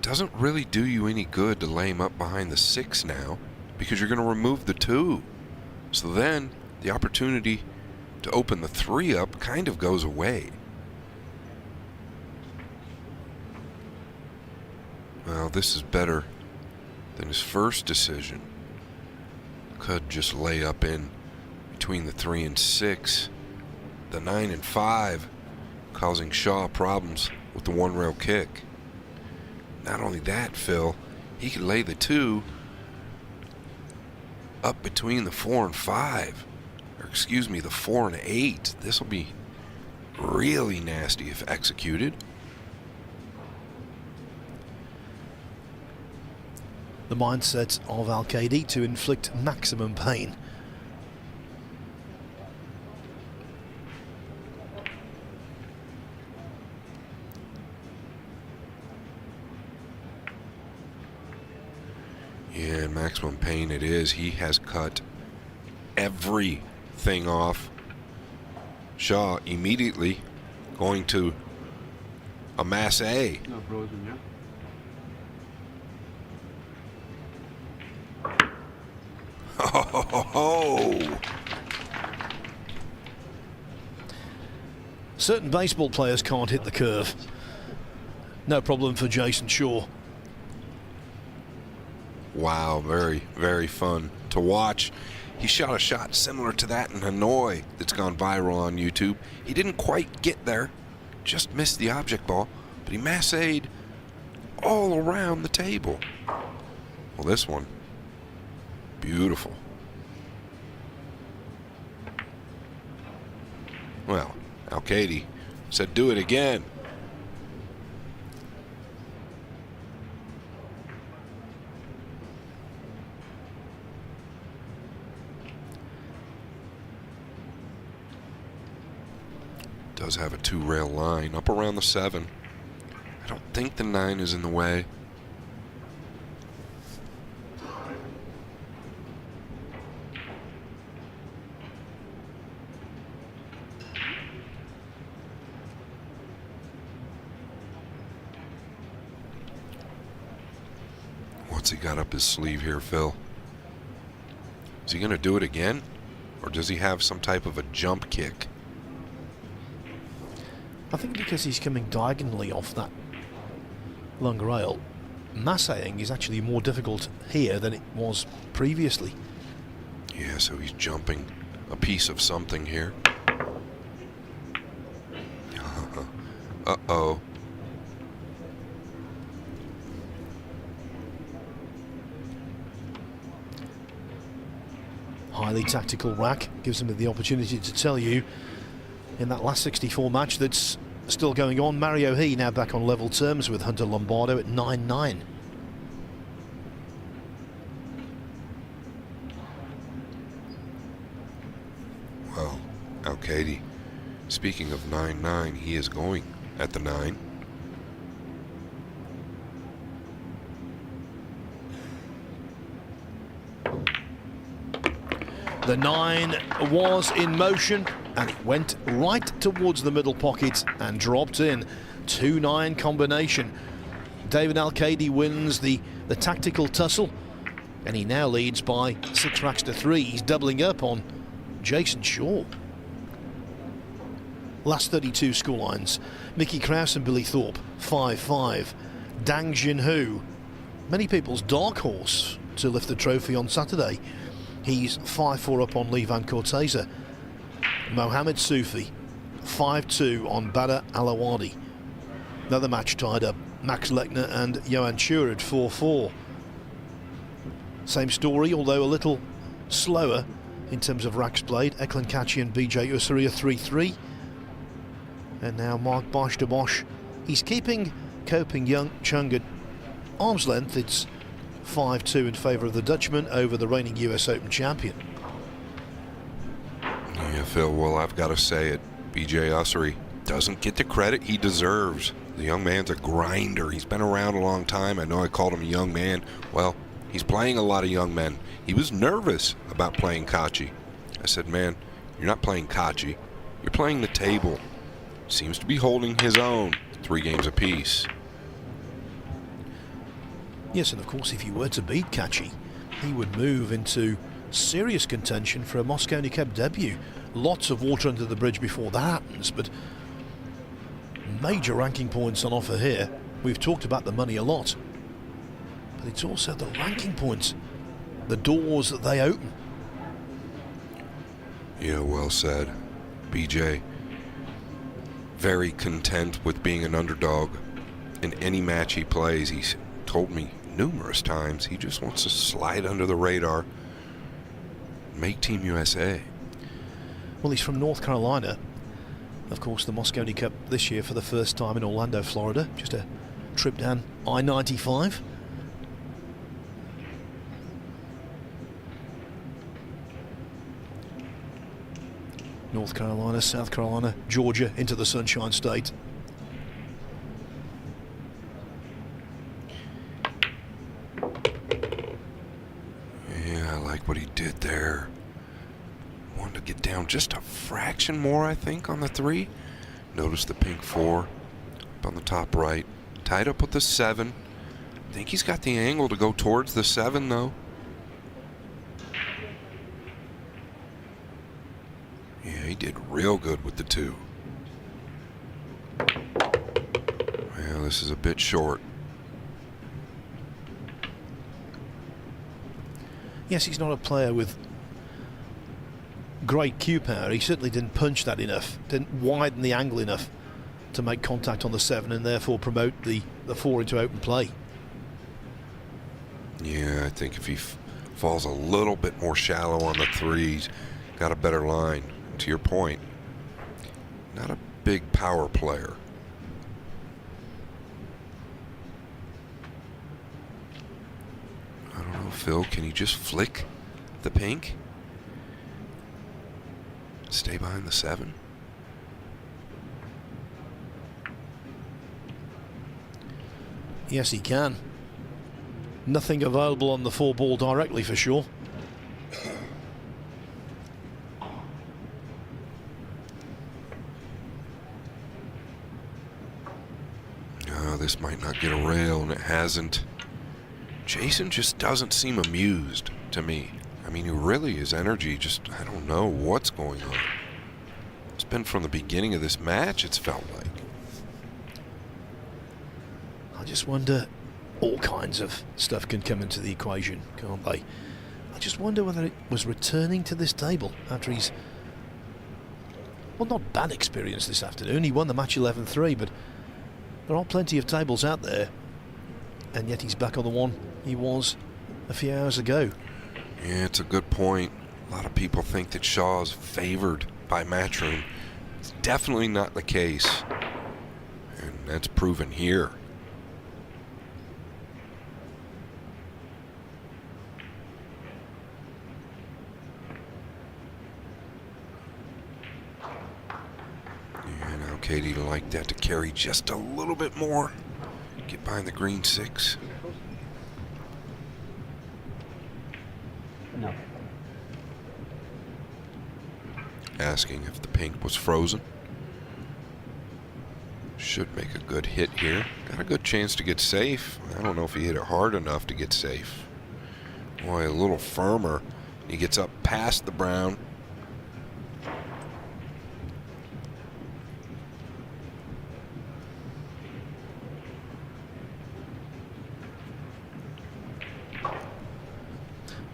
Doesn't really do you any good to lay him up behind the 6 now, because you're going to remove the 2. So then the opportunity to open the 3 up kind of goes away. Well, this is better than his first decision. Could just lay up in between the 3 and 6. The 9 and 5 causing Shaw problems with the one-rail kick. Not only that, Phil, he could lay the 2 up between the 4 and 5. Or excuse me, the 4 and 8. This will be really nasty if executed. The mindset of Alcaide to inflict maximum pain. Yeah, and maximum pain it is. He has cut everything off. Shaw immediately going to a masse A. No frozen, yeah. Oh, Certain baseball players can't hit the curve. No problem for Jason Shaw. wow, very, very fun to watch. He shot a shot similar to that in Hanoi that's gone viral on YouTube. He didn't quite get there, just missed the object ball, but he massaged all around the table. Well, this one, beautiful. Well, Alcaide said, do it again. Does have a 2-rail line up around the 7. I don't think the 9 is in the way. What's he got up his sleeve here, Phil? Is he going to do it again? Or does he have some type of a jump kick? I think because he's coming diagonally off that lung rail, masseing is actually more difficult here than it was previously. Yeah, so he's jumping a piece of something here. Uh-oh. Highly tactical rack gives him the opportunity to tell you in that last 64 match that's still going on. Mario He now back on level terms with Hunter Lombardo at 9-9. Well, Alcaide, speaking of 9-9, he is going at the 9. The 9 was in motion and it went right towards the middle pocket and dropped in. 2-9 combination. David Alcaide wins the tactical tussle and he now leads by 6 racks to 3. He's doubling up on Jason Shaw. Last 32 scorelines. Mickey Krause and Billy Thorpe 5-5. Dang Jinhu, many people's dark horse to lift the trophy on Saturday. He's 5-4 up on Lee Van Corteza. Mohamed Soufi 5-2 on Badr Alawadi. Another match tied up. Max Lechner and Johan Churud 4-4. Same story, although a little slower in terms of racks played. Eklund Kachi and BJ Usaria 3-3. And now Mark Bosch de Bosch. He's keeping Koping Young Chung at arm's length. It's 5-2 in favour of the Dutchman over the reigning US Open champion. Yeah, Phil, well, I've got to say it. BJ Ussary doesn't get the credit he deserves. The young man's a grinder. He's been around a long time. I know I called him a young man. Well, he's playing a lot of young men. He was nervous about playing Kachi. I said, man, you're not playing Kachi. You're playing the table. Seems to be holding his own. 3 games apiece. Yes, and of course, if he were to beat Kachi, he would move into serious contention for a Mosconi Cup debut. Lots of water under the bridge before that happens, but major ranking points on offer here. We've talked about the money a lot, but it's also the ranking points, the doors that they open. Yeah, well said. BJ, very content with being an underdog in any match he plays. He's told me numerous times he just wants to slide under the radar, make Team USA. Well, he's from North Carolina. Of course, the Mosconi Cup this year for the first time in Orlando, Florida. Just a trip down I-95. North Carolina, South Carolina, Georgia into the Sunshine State. Yeah, I like what he did there. Wanted to get down just a fraction more, I think, on the 3. Notice the pink 4 up on the top right. Tied up with the 7. I think he's got the angle to go towards the 7, though. Yeah, he did real good with the 2. Well, this is a bit short. Yes, he's not a player with great cue power. He certainly didn't punch that enough, didn't widen the angle enough to make contact on the 7 and therefore promote the 4 into open play. Yeah, I think if he falls a little bit more shallow on the 3, he's got a better line. To your point, not a big power player. I don't know, Phil, can he just flick the pink? Stay behind the 7? Yes, he can. Nothing available on the 4 ball directly for sure. This might not get a rail, and it hasn't. Jason just doesn't seem amused to me. I mean, his energy just, I don't know what's going on. It's been from the beginning of this match, it's felt like. I just wonder, all kinds of stuff can come into the equation, can't they? I just wonder whether it was returning to this table after he's, well, not bad experience this afternoon. He won the match 11-3, but there are plenty of tables out there, and yet he's back on the one he was a few hours ago. Yeah, it's a good point. A lot of people think that Shaw's favored by Matchroom. It's definitely not the case, and that's proven here. Alcaide like that to carry just a little bit more. Get behind the green 6. No. Asking if the pink was frozen. Should make a good hit here. Got a good chance to get safe. I don't know if he hit it hard enough to get safe. Boy, a little firmer. He gets up past the brown.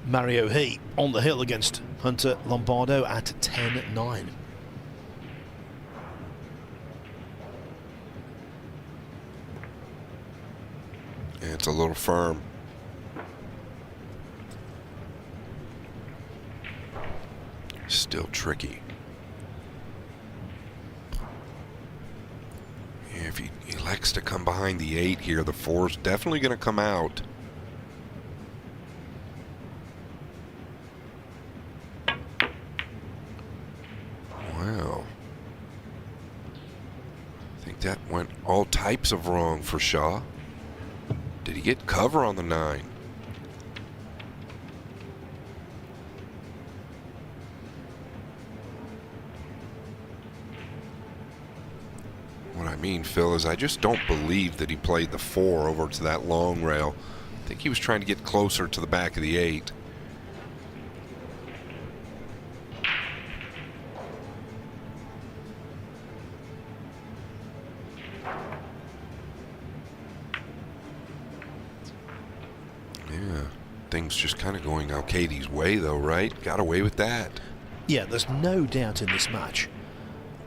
Mario He on the hill against Hunter Lombardo at 10-9. It's a little firm. Still tricky. Yeah, if he elects to come behind the 8 here, the 4's definitely going to come out. Wow. I think that went all types of wrong for Shaw. Did he get cover on the 9? What I mean, Phil, is I just don't believe that he played the 4 over to that long rail. I think he was trying to get closer to the back of the 8. Yeah, things just kind of going Alcaide's way, though, right? Got away with that. Yeah, there's no doubt in this match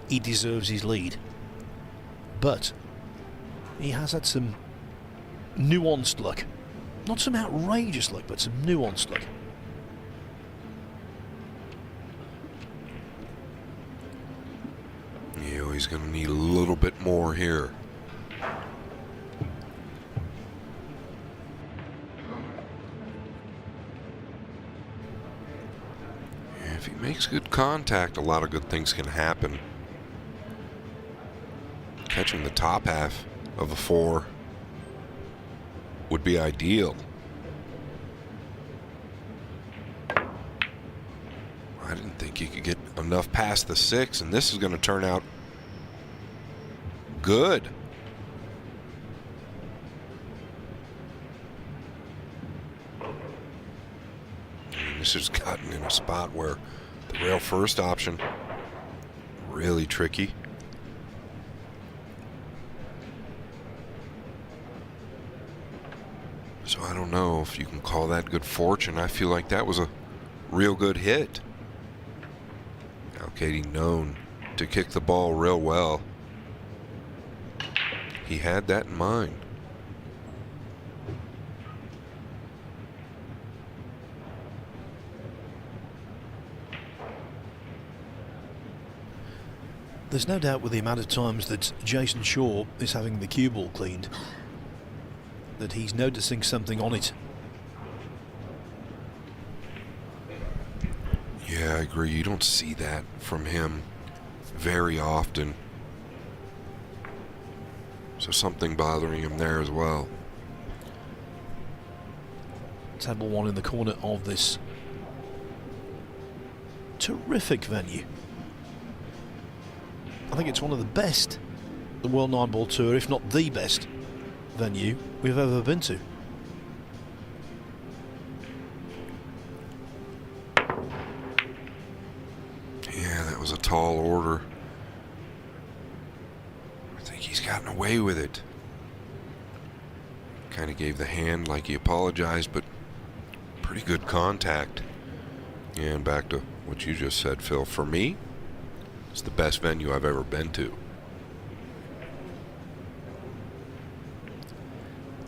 he deserves his lead. but he has had some nuanced luck. Not some outrageous luck, but some nuanced luck. Yeah, he's going to need a little bit more here. If he makes good contact, a lot of good things can happen. Catching the top half of the 4 would be ideal. I didn't think he could get enough past the 6, and this is going to turn out good. And this has gotten in a spot where the rail first option really tricky. So I don't know if you can call that good fortune. I feel like that was a real good hit. Alcaide known to kick the ball real well. He had that in mind. There's no doubt with the amount of times that Jason Shaw is having the cue ball cleaned that he's noticing something on it. Yeah, I agree. You don't see that from him very often. So something bothering him there as well. Table 1 in the corner of this terrific venue. I think it's one of the best, the World 9-Ball Tour, if not the best venue we've ever been to. Yeah, that was a tall order. I think he's gotten away with it. Kind of gave the hand like he apologized, but pretty good contact. And back to what you just said, Phil. For me, it's the best venue I've ever been to.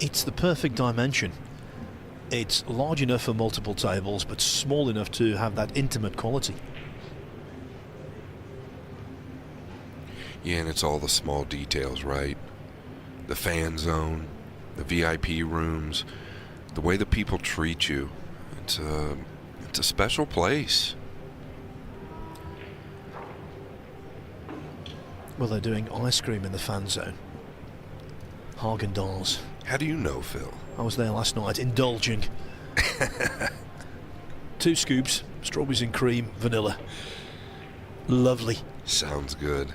It's the perfect dimension. It's large enough for multiple tables, but small enough to have that intimate quality. Yeah, and it's all the small details, right? The fan zone, the VIP rooms, the way the people treat you. It's a special place. Well, they're doing ice cream in the fan zone. Haagen-Dazs. How do you know, Phil? I was there last night, indulging. 2 scoops, strawberries and cream, vanilla. Lovely. Sounds good.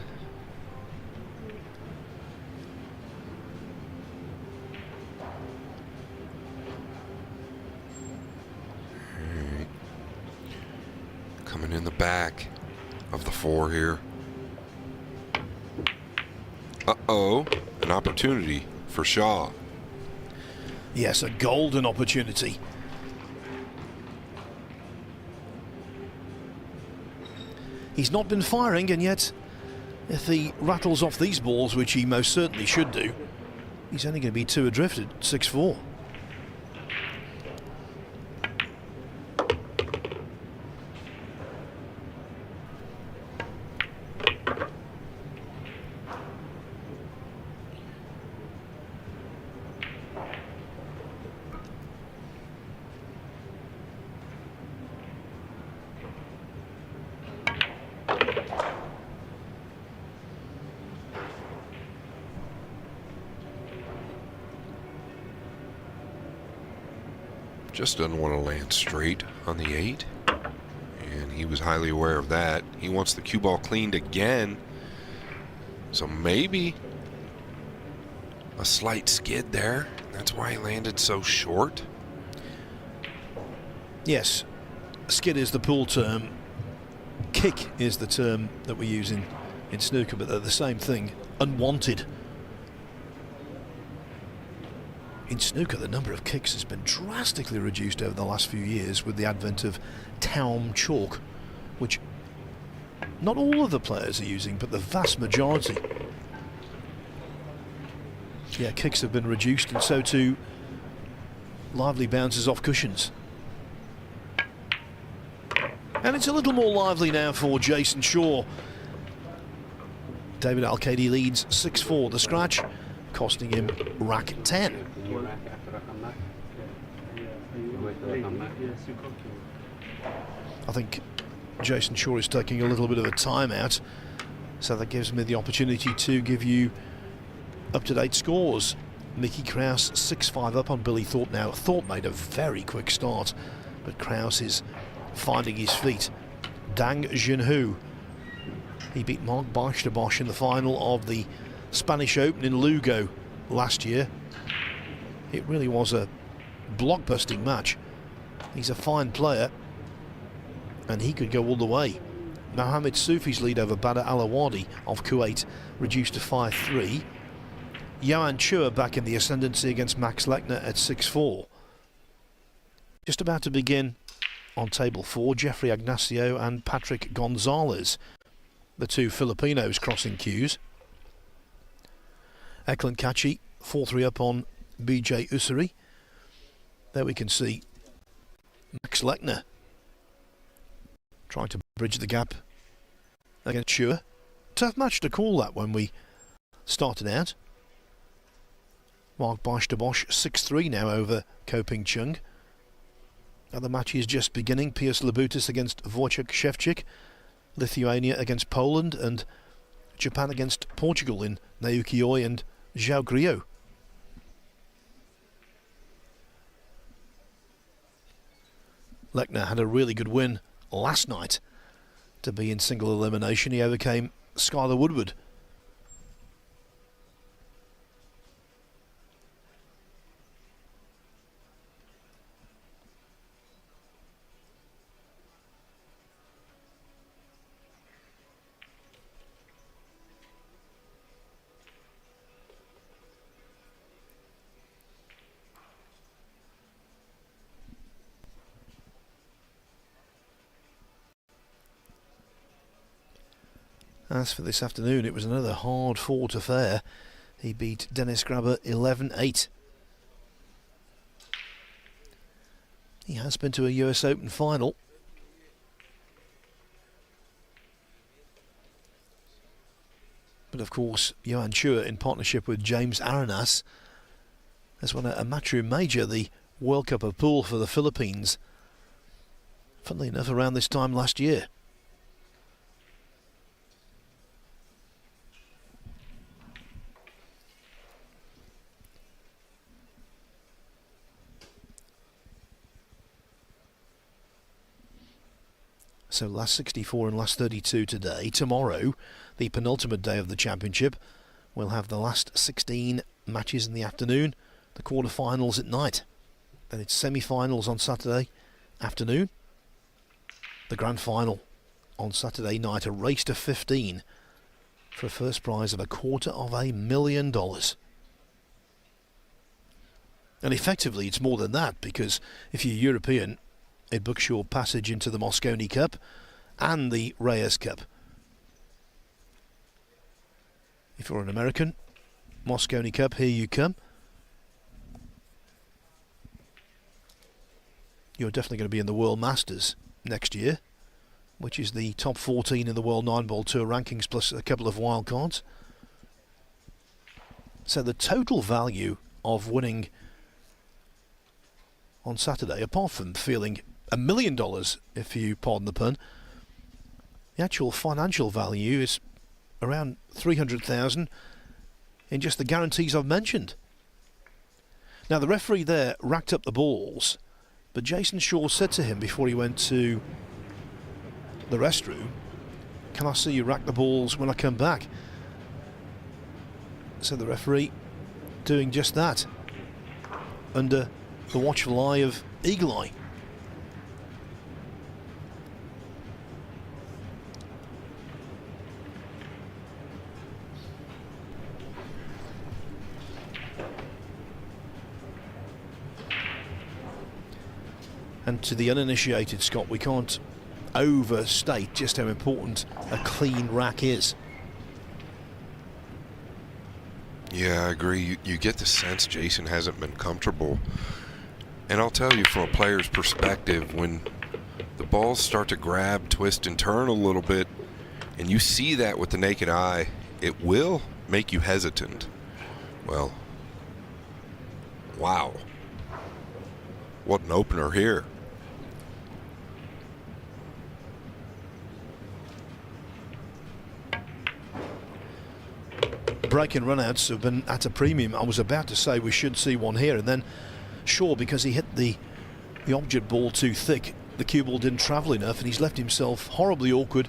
All right. Coming in the back of the 4 here. Uh-oh, an opportunity for Shaw. Yes, a golden opportunity. He's not been firing, and yet if he rattles off these balls, which he most certainly should do, he's only going to be 2 adrift at 6-4. Just doesn't want to land straight on the 8. And he was highly aware of that. He wants the cue ball cleaned again. So maybe a slight skid there. That's why he landed so short. Yes, skid is the pool term. Kick is the term that we use in snooker, but they're the same thing. Unwanted. In snooker, the number of kicks has been drastically reduced over the last few years with the advent of Taum chalk, which not all of the players are using, but the vast majority. Yeah, kicks have been reduced, and so too lively bounces off cushions. And it's a little more lively now for Jason Shaw. David Alcaide leads 6-4, the scratch, costing him rack 10. I think Jason Shaw is taking a little bit of a timeout, so that gives me the opportunity to give you up-to-date scores. Mickey Kraus 6-5 up on Billy Thorpe now. Thorpe made a very quick start, but Kraus is finding his feet. Dang Junhu, he beat Mark Bosch in the final of the Spanish Open in Lugo last year. It really was a blockbusting match. He's a fine player, and he could go all the way. Mohamed Soufi's lead over Badr Alawadi of Kuwait reduced to 5-3. Johan Chua back in the ascendancy against Max Lechner at 6-4. Just about to begin on table 4, Jeffrey Ignacio and Patrick Gonzalez, the two Filipinos crossing cues. Eklund Kachi 4-3 up on BJ Usuri. There we can see Max Lechner trying to bridge the gap against Chua. Tough match to call that when we started out. Mark Bosch 6-3 now over Ko Ping Chung. Now the match is just beginning. Pius Labutis against Wojciech Szewczyk. Lithuania against Poland, and Japan against Portugal in Naoki Oi and Zhao Griot. Lechner had a really good win last night to be in single elimination. He overcame Skylar Woodward. As for this afternoon, it was another hard-fought affair. He beat Dennis Grabber 11-8. He has been to a US Open final. But of course, Johan Chua, in partnership with James Arenas, has won a Matchroom Major, the World Cup of Pool for the Philippines. Funnily enough, around this time last year. So last 64 and last 32 today. Tomorrow, the penultimate day of the championship, we'll have the last 16 matches in the afternoon, the quarter-finals at night. Then it's semi-finals on Saturday afternoon, the grand final on Saturday night, a race to 15 for a first prize of $250,000. And effectively it's more than that, because if you're European, it books your passage into the Mosconi Cup and the Reyes Cup. If you're an American, Mosconi Cup, here you come. You're definitely going to be in the World Masters next year, which is the top 14 in the World 9-Ball Tour rankings plus a couple of wild cards. So the total value of winning on Saturday, apart from feeling $1 million, if you pardon the pun, the actual financial value is around $300,000 in just the guarantees I've mentioned. Now the referee there racked up the balls, but Jason Shaw said to him before he went to the restroom, "Can I see you rack the balls when I come back?" So the referee doing just that, under the watchful eye of Eagle Eye. And to the uninitiated, Scott, we can't overstate just how important a clean rack is. Yeah, I agree. You get the sense Jason hasn't been comfortable. And I'll tell you, from a player's perspective, when the balls start to grab, twist, and turn a little bit, and you see that with the naked eye, it will make you hesitant. Well, wow. What an opener here. Break and runouts have been at a premium. I was about to say we should see one here, and then Shaw, because he hit the object ball too thick, the cue ball didn't travel enough, and he's left himself horribly awkward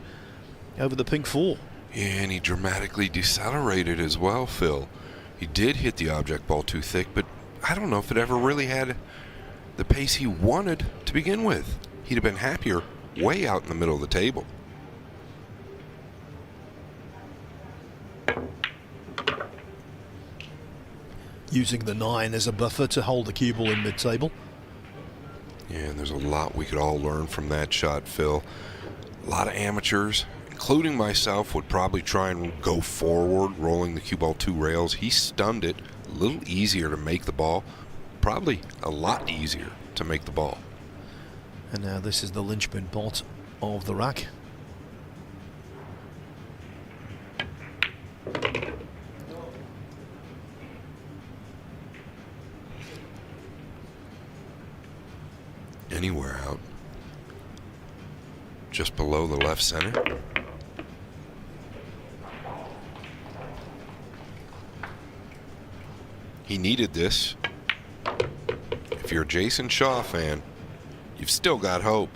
over the pink 4. Yeah, and he dramatically decelerated as well, Phil. He did hit the object ball too thick, but I don't know if it ever really had the pace he wanted to begin with. He'd have been happier way out in the middle of the table. Using the 9 as a buffer to hold the cue ball in mid-table. Yeah, and there's a lot we could all learn from that shot, Phil. A lot of amateurs, including myself, would probably try and go forward, rolling the cue ball 2 rails. He stunned it. A little easier to make the ball. Probably a lot easier to make the ball. And now this is the linchpin pot of the rack. Anywhere out. Just below the left center. He needed this. If you're a Jason Shaw fan, you've still got hope.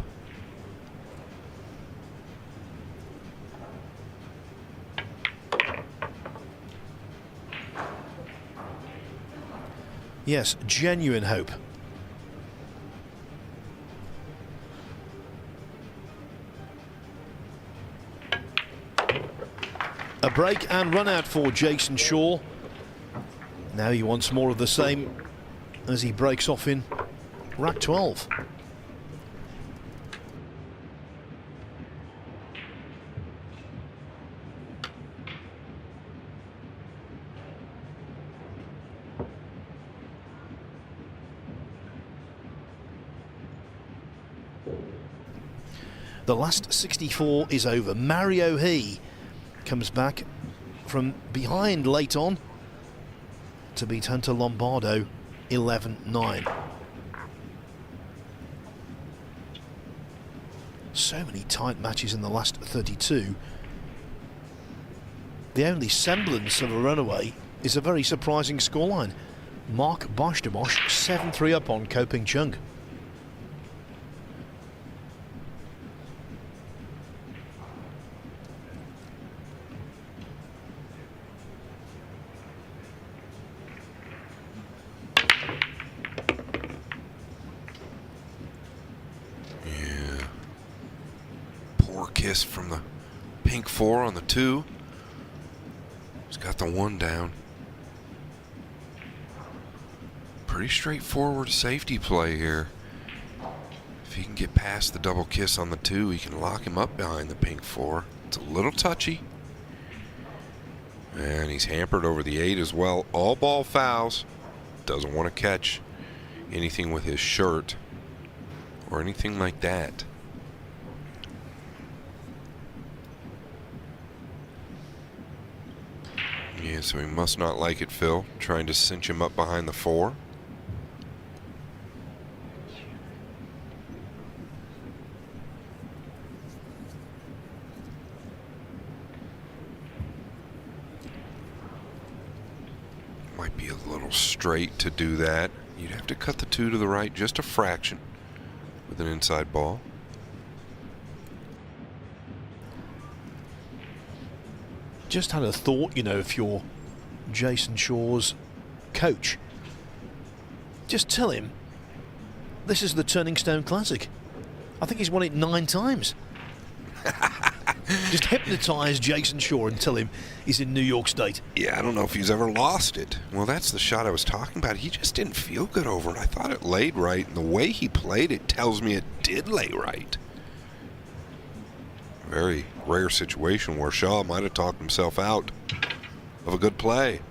Yes, genuine hope. A break and run out for Jason Shaw. Now he wants more of the same as he breaks off in rack 12. The last 64 is over. Mario He comes back from behind late on to beat Hunter Lombardo 11-9. So many tight matches in the last 32. The only semblance of a runaway is a very surprising scoreline. Mark Bosch-de-Bosch 7-3 up on Ko Ping Chung. From the pink 4 on the 2. He's got the 1 down. Pretty straightforward safety play here. If he can get past the double kiss on the 2, he can lock him up behind the pink 4. It's a little touchy. And he's hampered over the 8 as well. All ball fouls. Doesn't want to catch anything with his shirt or anything like that. Yeah, so he must not like it, Phil. Trying to cinch him up behind the 4. Might be a little straight to do that. You'd have to cut the 2 to the right just a fraction with an inside ball. Just had a thought, you know, if you're Jason Shaw's coach, just tell him this is the Turning Stone Classic. I think he's won it 9 times. Just hypnotise Jason Shaw and tell him he's in New York State. Yeah, I don't know if he's ever lost it. Well, that's the shot I was talking about. He just didn't feel good over it. I thought it laid right, and the way he played it tells me it did lay right. Very rare situation where Shaw might have talked himself out of a good play.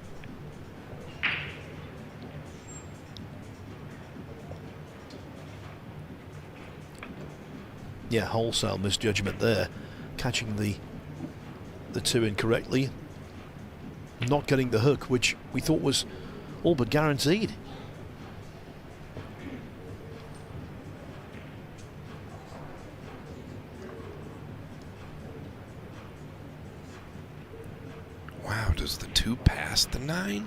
Yeah, wholesale misjudgment there, catching the two incorrectly, not getting the hook, which we thought was all but guaranteed. Wow, does the 2 pass the 9?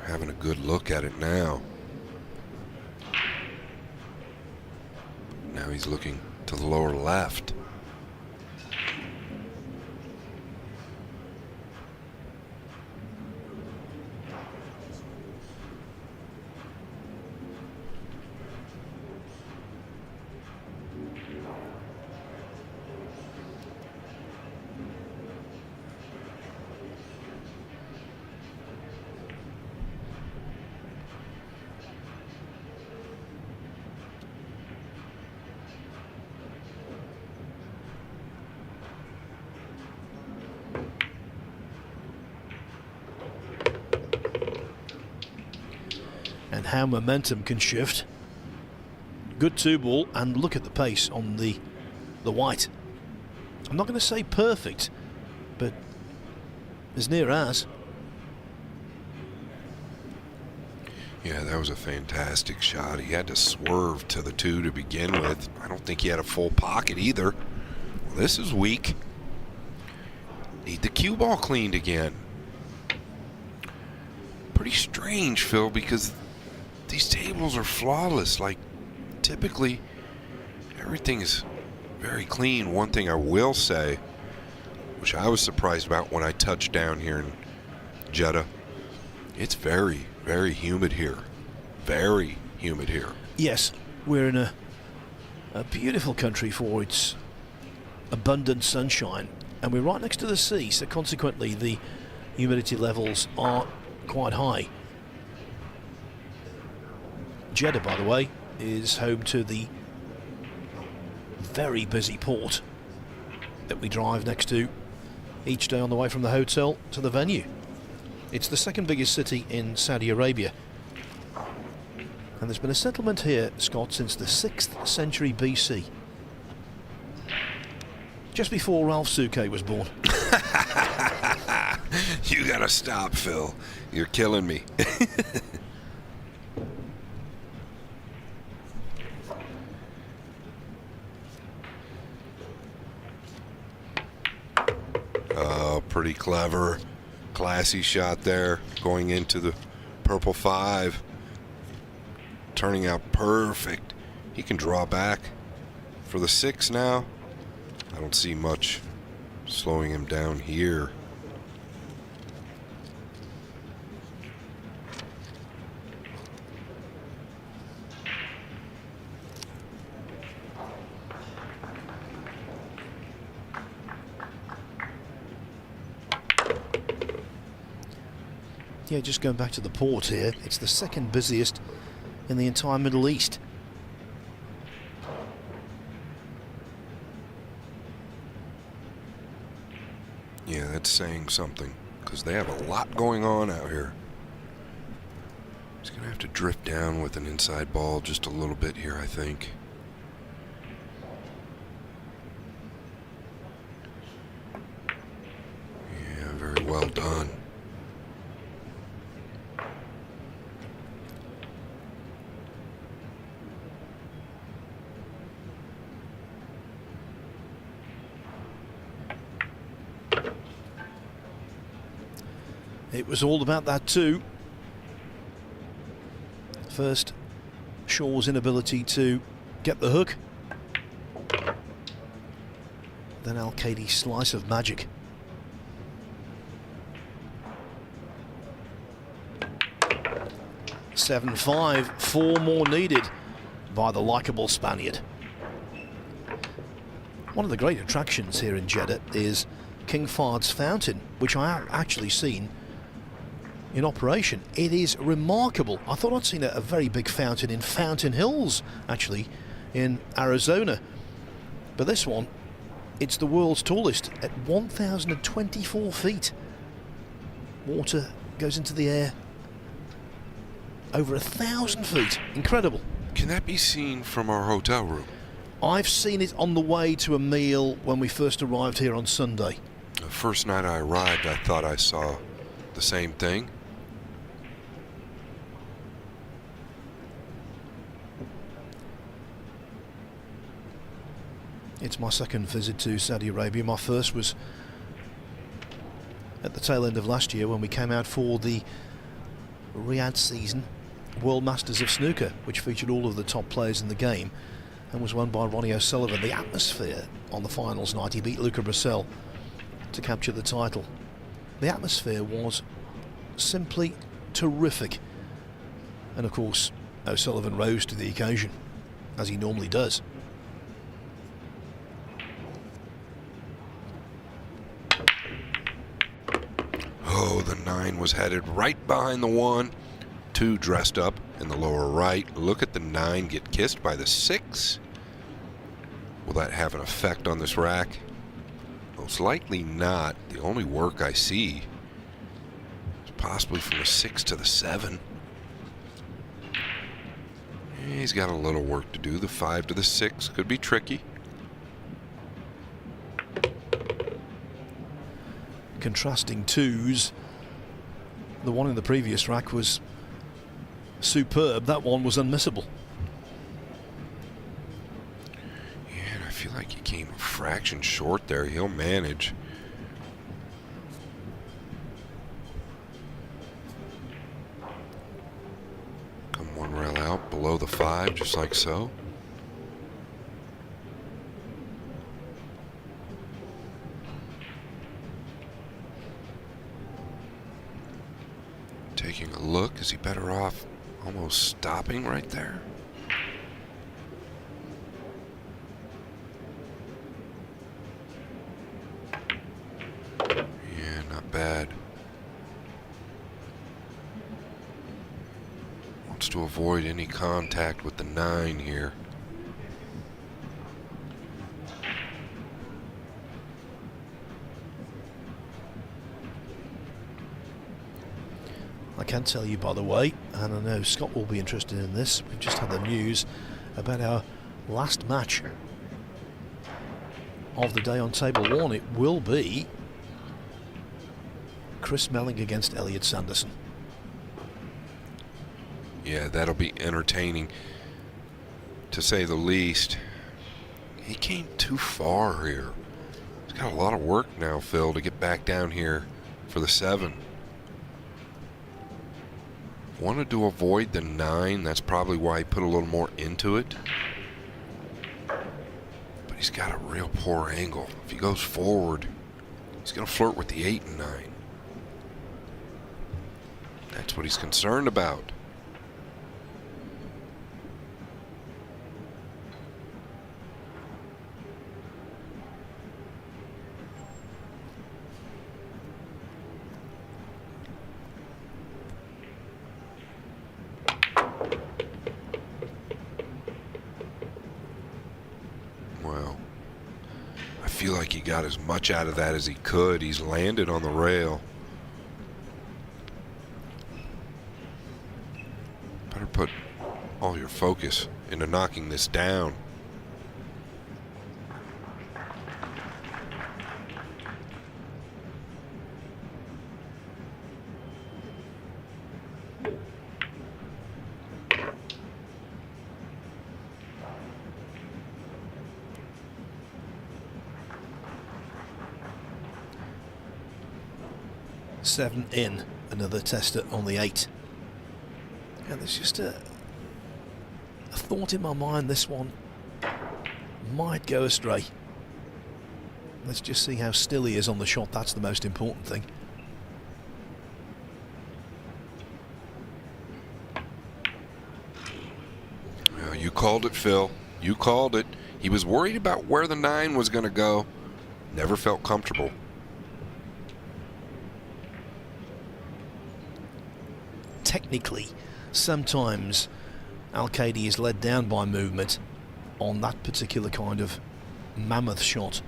Having a good look at it now. Now he's looking to the lower left. And how momentum can shift. Good 2-ball, and look at the pace on the white. I'm not going to say perfect, but as near as. Yeah, that was a fantastic shot. He had to swerve to the 2 to begin with. I don't think he had a full pocket either. Well, this is weak. Need the cue ball cleaned again. Pretty strange, Phil, because these tables are flawless. Like, typically, everything is very clean. One thing I will say, which I was surprised about when I touched down here in Jeddah, it's very, very humid here. Very humid here. Yes, we're in a beautiful country for its abundant sunshine, and we're right next to the sea, so consequently the humidity levels are quite high. Jeddah, by the way, is home to the very busy port that we drive next to each day on the way from the hotel to the venue. It's the second biggest city in Saudi Arabia, and there's been a settlement here, Scott, since the 6th century BC, just before Ralph Souquet was born. You gotta stop, Phil. You're killing me. Oh, pretty clever. Classy shot there, going into the purple 5. Turning out perfect. He can draw back for the 6 now. I don't see much slowing him down here. Yeah, just going back to the port here, it's the second busiest in the entire Middle East. Yeah, that's saying something, because they have a lot going on out here. He's going to have to drift down with an inside ball just a little bit here, I think. Yeah, very well done. It was all about that too. First, Shaw's inability to get the hook. Then Alcaide's slice of magic. (7-5), 4 more needed by the likeable Spaniard. One of the great attractions here in Jeddah is King Fahd's fountain, which I have actually seen in operation. It is remarkable. I thought I'd seen a very big fountain in Fountain Hills, actually, in Arizona. But this one, it's the world's tallest at 1,024 feet. Water goes into the air over 1,000 feet. Incredible. Can that be seen from our hotel room? I've seen it on the way to a meal when we first arrived here on Sunday. The first night I arrived, I thought I saw the same thing. It's my second visit to Saudi Arabia. My first was at the tail end of last year when we came out for the Riyadh season World Masters of Snooker, which featured all of the top players in the game and was won by Ronnie O'Sullivan. The atmosphere on the finals night, he beat Luca Brissell to capture the title. The atmosphere was simply terrific, and of course O'Sullivan rose to the occasion, as he normally does. Oh, the 9 was headed right behind the 1. 2 dressed up in the lower right. Look at the 9 get kissed by the 6. Will that have an effect on this rack? Most likely not. The only work I see is possibly from the 6 to the 7. He's got a little work to do. The 5 to the 6 could be tricky. Contrasting 2s. The one in the previous rack was superb. That one was unmissable. Yeah, and I feel like he came a fraction short there. He'll manage. Come 1 rail out below the 5, just like so. Taking a look, is he better off almost stopping right there? Yeah, not bad. Wants to avoid any contact with the 9 here. I can tell you, by the way, and I know Scott will be interested in this, we've just had the news about our last match of the day on table 1. It will be Chris Melling against Elliot Sanderson. Yeah, that'll be entertaining, to say the least. He came too far here. He's got a lot of work now, Phil, to get back down here for the 7. Wanted to avoid the 9. That's probably why he put a little more into it. But he's got a real poor angle. If he goes forward, he's going to flirt with the 8 and 9. That's what he's concerned about. Well, I feel like he got as much out of that as he could. He's landed on the rail. Better put all your focus into knocking this down. Seven in, another tester on the 8. And there's just a thought in my mind, this one might go astray. Let's just see how still he is on the shot. That's the most important thing. Well, you called it, Phil. You called it. He was worried about where the 9 was going to go. Never felt comfortable. Technically, sometimes Alcaide is led down by movement on that particular kind of mammoth shot.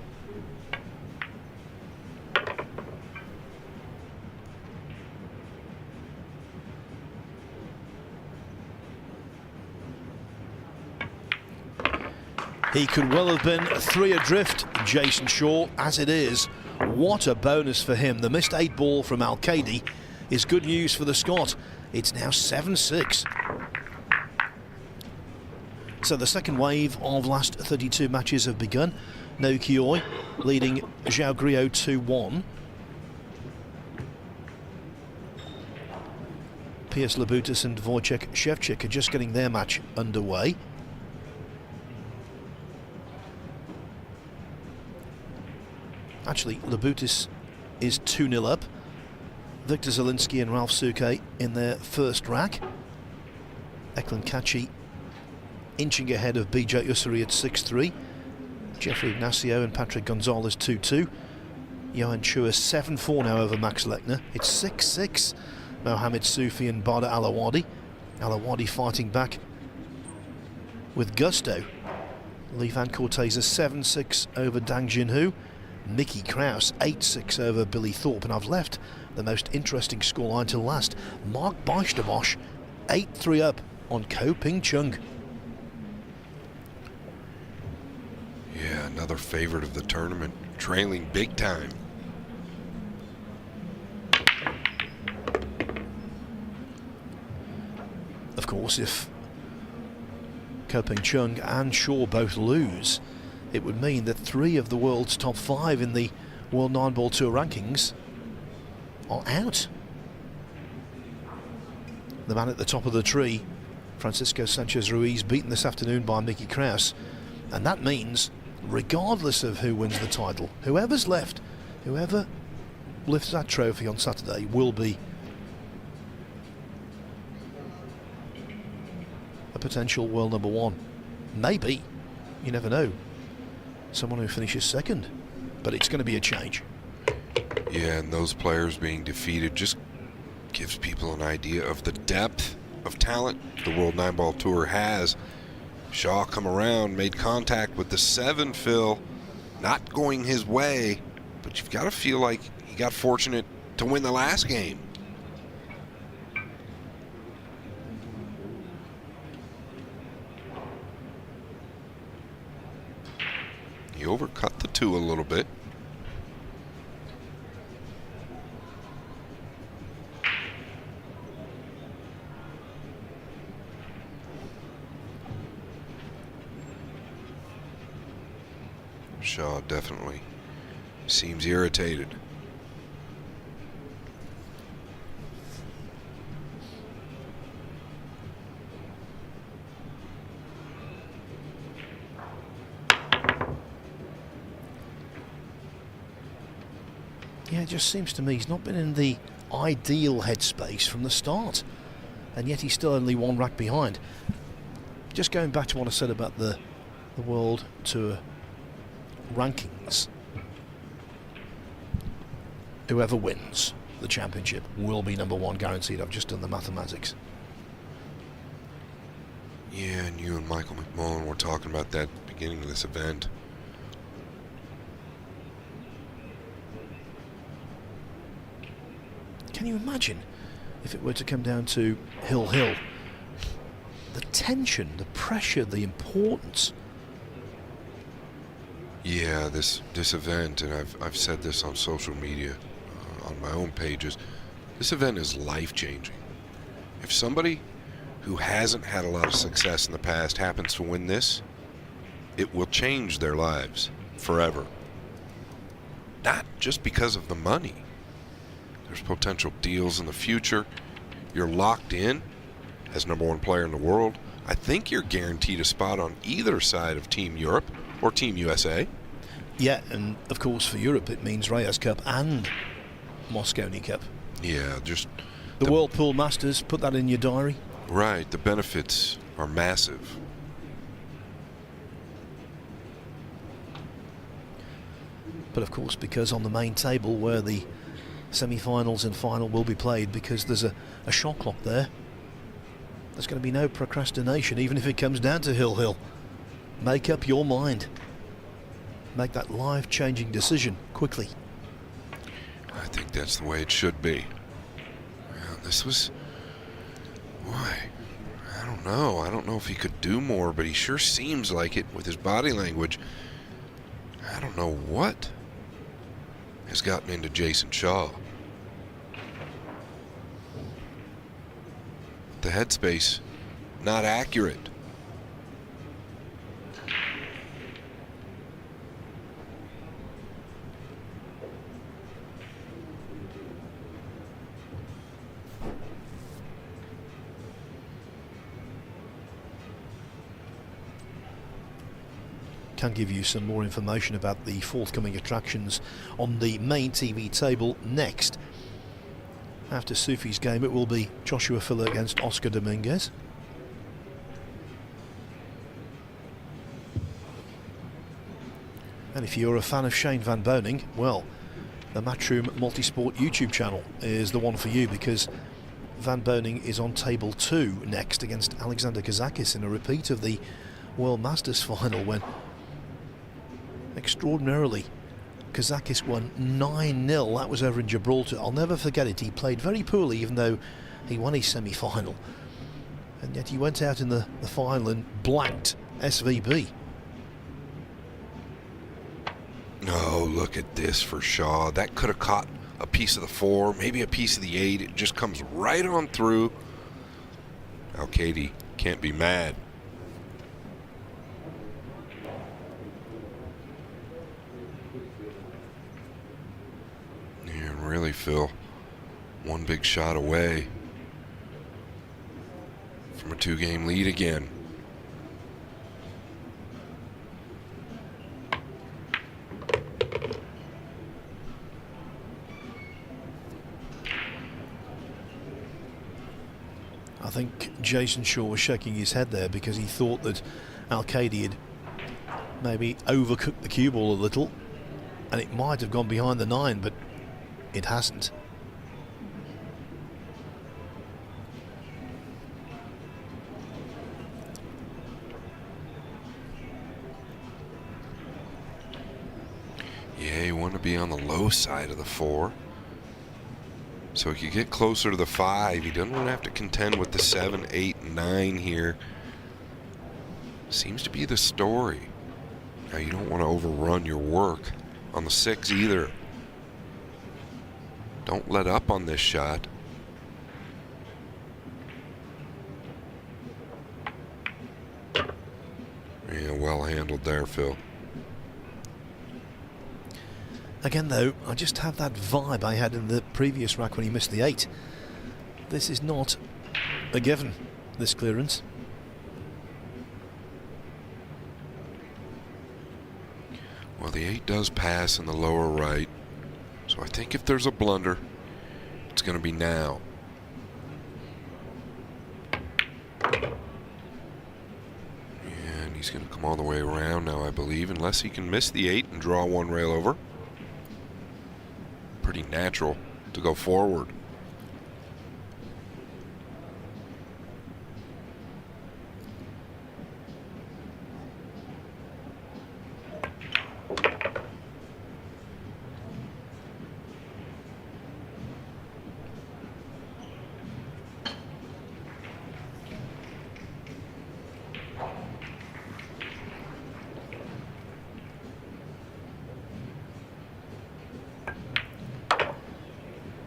He could well have been 3 adrift, Jason Shaw. As it is, what a bonus for him. The missed 8 ball from Alcaide is good news for the Scot. It's now 7-6. So the second wave of last 32 matches have begun. No Kioi leading Zhao Griot 2-1. Piers Labutis and Wojciech Szewczyk are just getting their match underway. Actually, Labutis is 2-0 up. Victor Zielinski and Ralph Souquet in their first rack. Eklund Kachi inching ahead of Bijay Usuri at 6-3. Jeffrey Ignacio and Patrick Gonzalez 2-2. Johan Chua 7-4 now over Max Lechner. It's 6-6. Mohamed Soufi and Bada Alawadi. Alawadi fighting back with gusto. Lee Van Corteza 7-6 over Dang Jinhu. Mickey Kraus 8-6 over Billy Thorpe, and I've left the most interesting scoreline till last. Mark Beisterbosch 8-3 up on Ko Ping Chung. Yeah, another favorite of the tournament, trailing big time. Of course, if Ko Ping Chung and Shaw both lose, it would mean that 3 of the world's top 5 in the World 9-Ball Tour rankings are out. The man at the top of the tree, Francisco Sanchez Ruiz, beaten this afternoon by Mickey Kraus, and that means, regardless of who wins the title, whoever's left, whoever lifts that trophy on Saturday will be a potential world number 1. Maybe, you never know, someone who finishes second, but it's going to be a change. Yeah, and those players being defeated just gives people an idea of the depth of talent the World 9-Ball Tour has. Shaw come around, made contact with the 7, Phil, not going his way, but you've got to feel like he got fortunate to win the last game. He overcut the 2 a little bit. Shaw definitely seems irritated. Yeah, it just seems to me he's not been in the ideal headspace from the start, and yet he's still only 1 rack behind. Just going back to what I said about the World Tour rankings, whoever wins the championship will be number 1 guaranteed. I've just done the mathematics. Yeah, and you and Michael McMullen were talking about that at the beginning of this event. Can you imagine if it were to come down to Hill-Hill? The tension, the pressure, the importance. Yeah, this event, and I've said this on social media, on my own pages, this event is life-changing. If somebody who hasn't had a lot of success in the past happens to win this, it will change their lives forever. Not just because of the money. There's potential deals in the future. You're locked in as number 1 player in the world. I think you're guaranteed a spot on either side of Team Europe or Team USA. Yeah, and of course for Europe it means Reyes Cup and Mosconi Cup. Yeah, just the Whirlpool Masters, put that in your diary. Right, the benefits are massive. But of course, because on the main table where the semi-finals and final will be played, because there's a shot clock there, there's going to be no procrastination, even if it comes down to Hill-Hill. Make up your mind. Make that life-changing decision quickly. I think that's the way it should be. Well, this was... Why? I don't don't know. I don't know if he could do more, but he sure seems like it with his body language. I don't know what has gotten into Jason Shaw. The headspace, not accurate. Can give you some more information about the forthcoming attractions on the main TV table next. After Sufi's game, it will be Joshua Filler against Oscar Dominguez. And if you're a fan of Shane Van Boening, well, the Matchroom Multisport YouTube channel is the one for you, because Van Boening is on table 2 next against Alexander Kazakis in a repeat of the World Masters final, when extraordinarily Kazakis won 9-0. That was over in Gibraltar. I'll never forget it. He played very poorly, even though he won his semi-final, and yet he went out in the final and blanked SVB. No, look at this for Shaw. That could have caught a piece of the 4, maybe a piece of the 8. It just comes right on through. Alcaide can't be mad. Yeah, really, Phil, one big shot away from a 2-game lead again. I think Jason Shaw was shaking his head there because he thought that Alcaide had maybe overcooked the cue ball a little, and it might have gone behind the 9, but it hasn't. Yeah, you want to be on the low side of the 4, so he could get closer to the 5. He doesn't want to have to contend with the 7, 8, 9 here. Seems to be the story. Now, you don't want to overrun your work on the 6 either. Don't let up on this shot. Yeah, well handled there, Phil. Again, though, I just have that vibe I had in the previous rack when he missed the 8. This is not a given, this clearance. Well, the 8 does pass in the lower right, so I think if there's a blunder, it's going to be now. And he's going to come all the way around now, I believe, unless he can miss the 8 and draw 1 rail over. Pretty natural to go forward.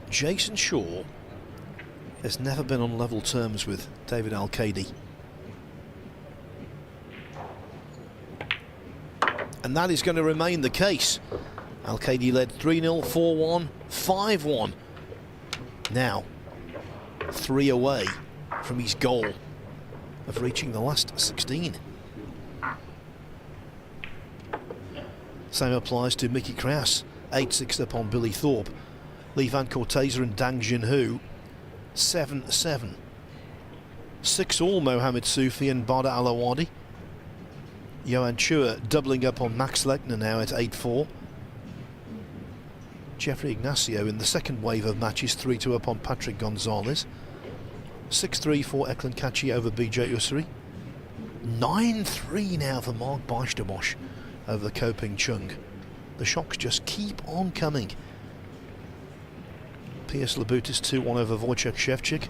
Jason Shaw has never been on level terms with David Alcaide, and that is going to remain the case. Alcaide led 3-0, 4-1, 5-1. Now 3 away from his goal of reaching the last 16. Same applies to Mickey Kraus, 8-6 up on Billy Thorpe. Lee Van Corteza and Dang Junho, 7-7. 6-all Mohamed Sufi and Bada Alawadi. Johan Chua doubling up on Max Lechner now at 8-4. Jeffrey Ignacio in the second wave of matches, 3-2 up on Patrick Gonzalez. 6-3 for Eklund Kachi over BJ Ussery. 9-3 now for Mark Beisterbosch over Ko Ping Chung. The shocks just keep on coming. Piers Labutis 2-1 over Wojciech Szewczyk.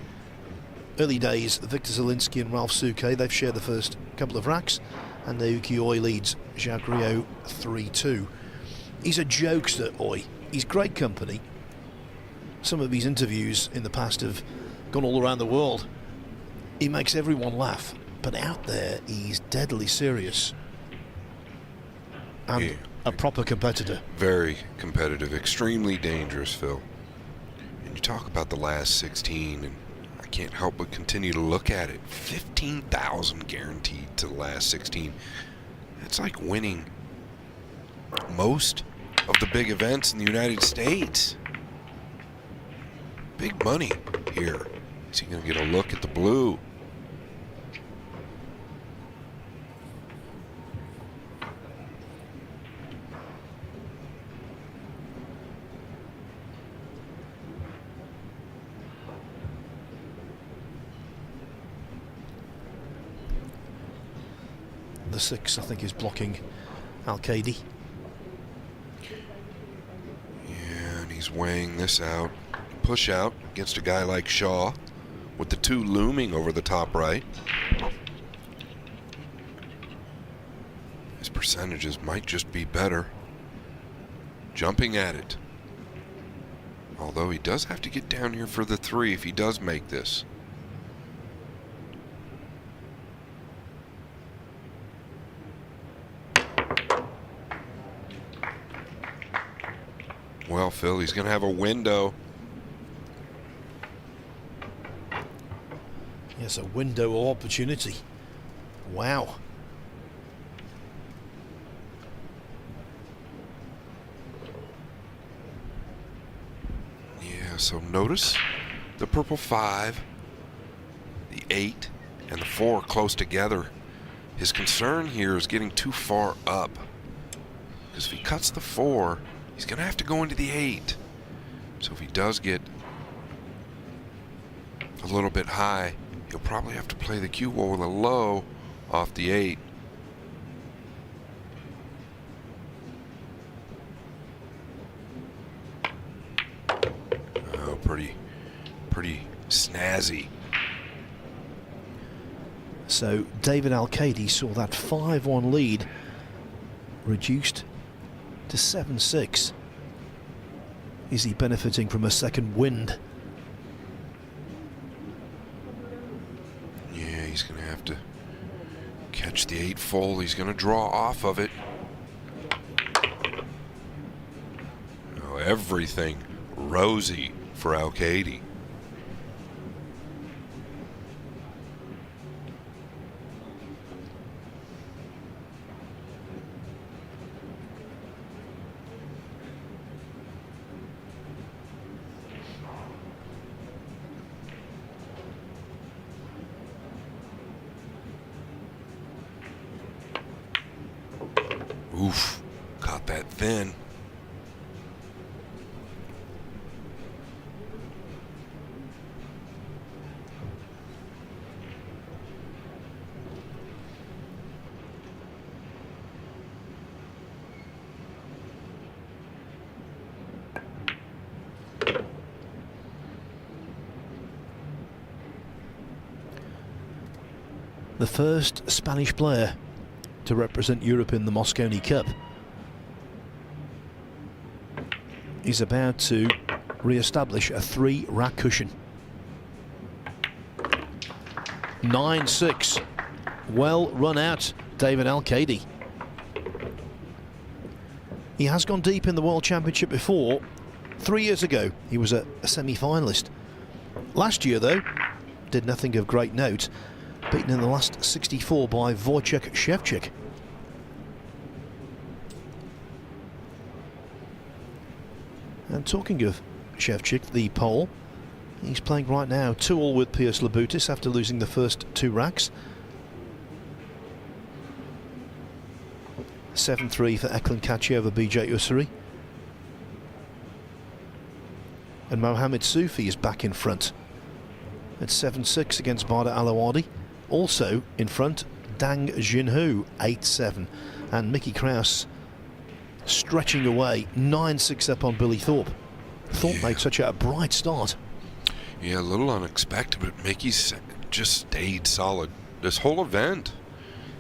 early days, Victor Zielinski and Ralph Souquet, they've shared the first couple of racks, and Naoki Oi leads Jacques Rio 3-2. He's a jokester, Oi. He's great company. Some of his interviews in the past have gone all around the world. He makes everyone laugh, but out there he's deadly serious. And a proper competitor. Very competitive, extremely dangerous, Phil. And you talk about the last 16, and I can't help but continue to look at it. 15,000 guaranteed to the last 16. That's like winning most of the big events in the United States. Big money here. Is he going to get a look at the blue? The 6, I think, is blocking Alcaide. Yeah, and he's weighing this out. Push out against a guy like Shaw, with the 2 looming over the top right. His percentages might just be better. Jumping at it. Although he does have to get down here for the 3 if he does make this. Well, Phil, he's going to have a window. Yes, a window of opportunity. Wow. Yeah, so notice the purple 5, the 8, and the 4 close together. His concern here is getting too far up. Because if he cuts the 4, he's going to have to go into the 8. So if he does get a little bit high, he'll probably have to play the cue ball with a low off the 8. Oh, pretty snazzy. So David Alcaide saw that 5-1 lead reduced to 7-6. Is he benefiting from a second wind? Yeah, he's going to have to catch the 8 full. He's going to draw off of it. Oh, everything rosy for Alcaide. Oof, caught that thin. The first Spanish player to represent Europe in the Mosconi Cup. He's about to re-establish a 3-rack cushion. 9-6. Well run out, David Alcaide. He has gone deep in the World Championship before. 3 years ago, he was a semi-finalist. Last year, though, did nothing of great note. Beaten in the last 64 by Wojciech Szewczyk. And talking of Szewczyk, the Pole, he's playing right now 2-all with Piers Labutis after losing the first 2 racks. 7-3 for Eklund Kachi over BJ Ussery. And Mohamed Soufi is back in front at 7-6 against Bada Alouadi. Also in front, Dang Jinhu, 8-7. And Mickey Krause stretching away, 9-6 up on Billy Thorpe. Thorpe made such a bright start. Yeah, a little unexpected, but Mickey's just stayed solid this whole event.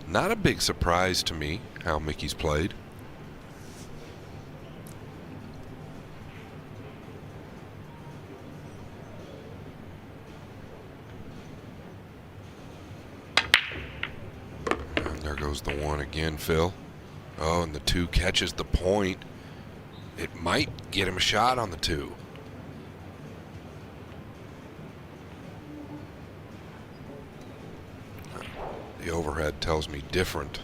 Not a big surprise to me how Mickey's played. And there goes the one again, Phil. Oh, and the two catches the point. It might get him a shot on the two. The overhead tells me different.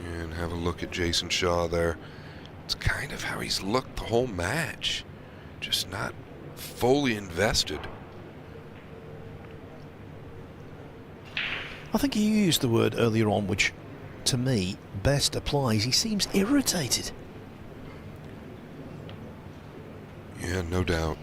And have a look at Jason Shaw there. It's kind of how he's looked the whole match. Just not fully invested. I think you used the word earlier on, which to me best applies. He seems irritated. Yeah, no doubt.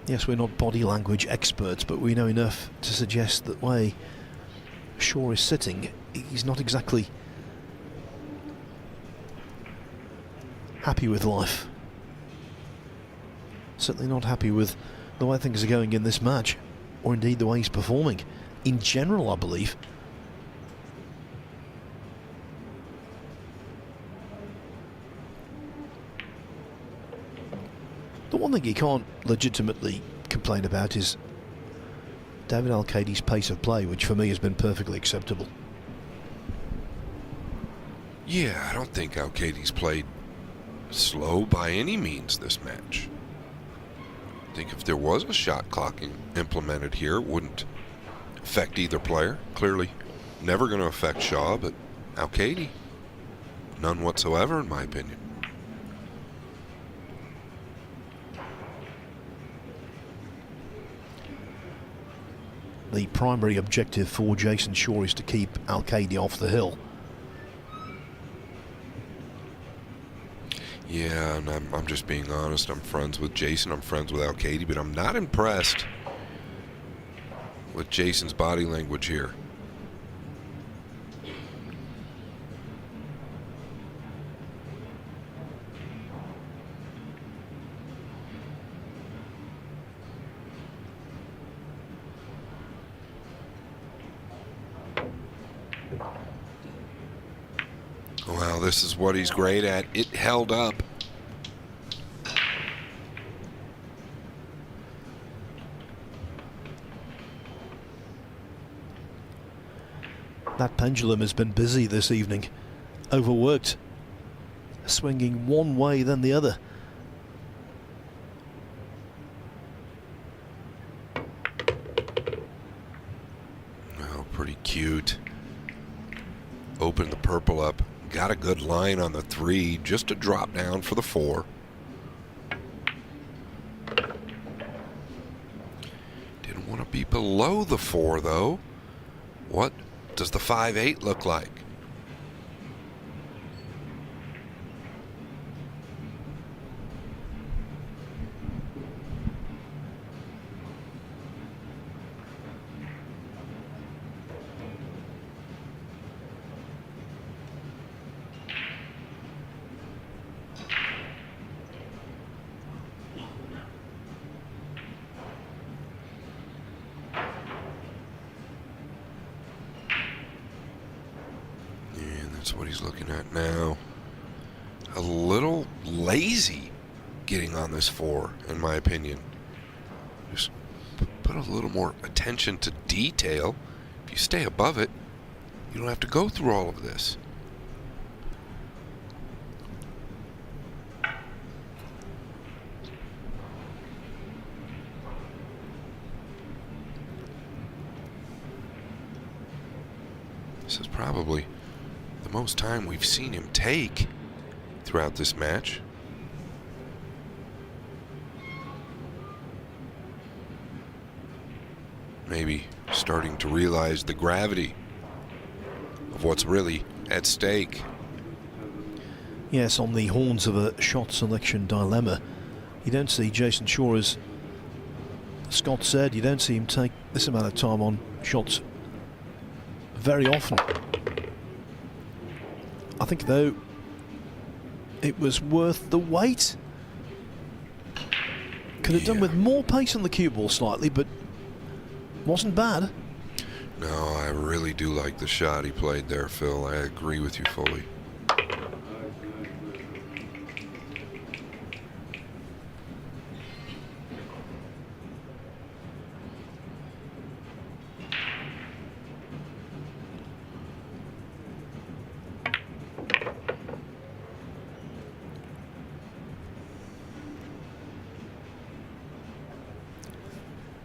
Yes, we're not body language experts, but we know enough to suggest that way Shaw is sitting, he's not exactly happy with life. Certainly not happy with the way things are going in this match, or indeed the way he's performing in general, I believe. The one thing you can't legitimately complain about is David Alcaide's pace of play, which for me has been perfectly acceptable. Yeah, I don't think Alcaide's played slow by any means this match. I think if there was a shot clocking implemented here, it wouldn't affect either player. Clearly never going to affect Shaw, but Alcaide, none whatsoever in my opinion. The primary objective for Jason Shaw is to keep Alcaide off the hill. Yeah, and I'm just being honest. I'm friends with Jason. I'm friends with Alcaide, but I'm not impressed with Jason's body language here. Well, this is what he's great at. It held up. That pendulum has been busy this evening, overworked, swinging one way then the other. Oh, pretty cute. Opened the purple up. Got a good line on the 3, just a drop down for the 4. Didn't want to be below the 4, though. What does the 5-8 look like? That's what he's looking at now. A little lazy getting on this 4, in my opinion. Just put a little more attention to detail. If you stay above it, you don't have to go through all of this. This is probably the most time we've seen him take throughout this match. maybe starting to realize the gravity of what's really at stake. Yes, on the horns of a shot selection dilemma. You don't see Jason Shaw, as Scott said, you don't see him take this amount of time on shots very often. I think, though, it was worth the wait. Could have done with more pace on the cue ball slightly, but wasn't bad. No, I really do like the shot he played there, Phil. I agree with you fully.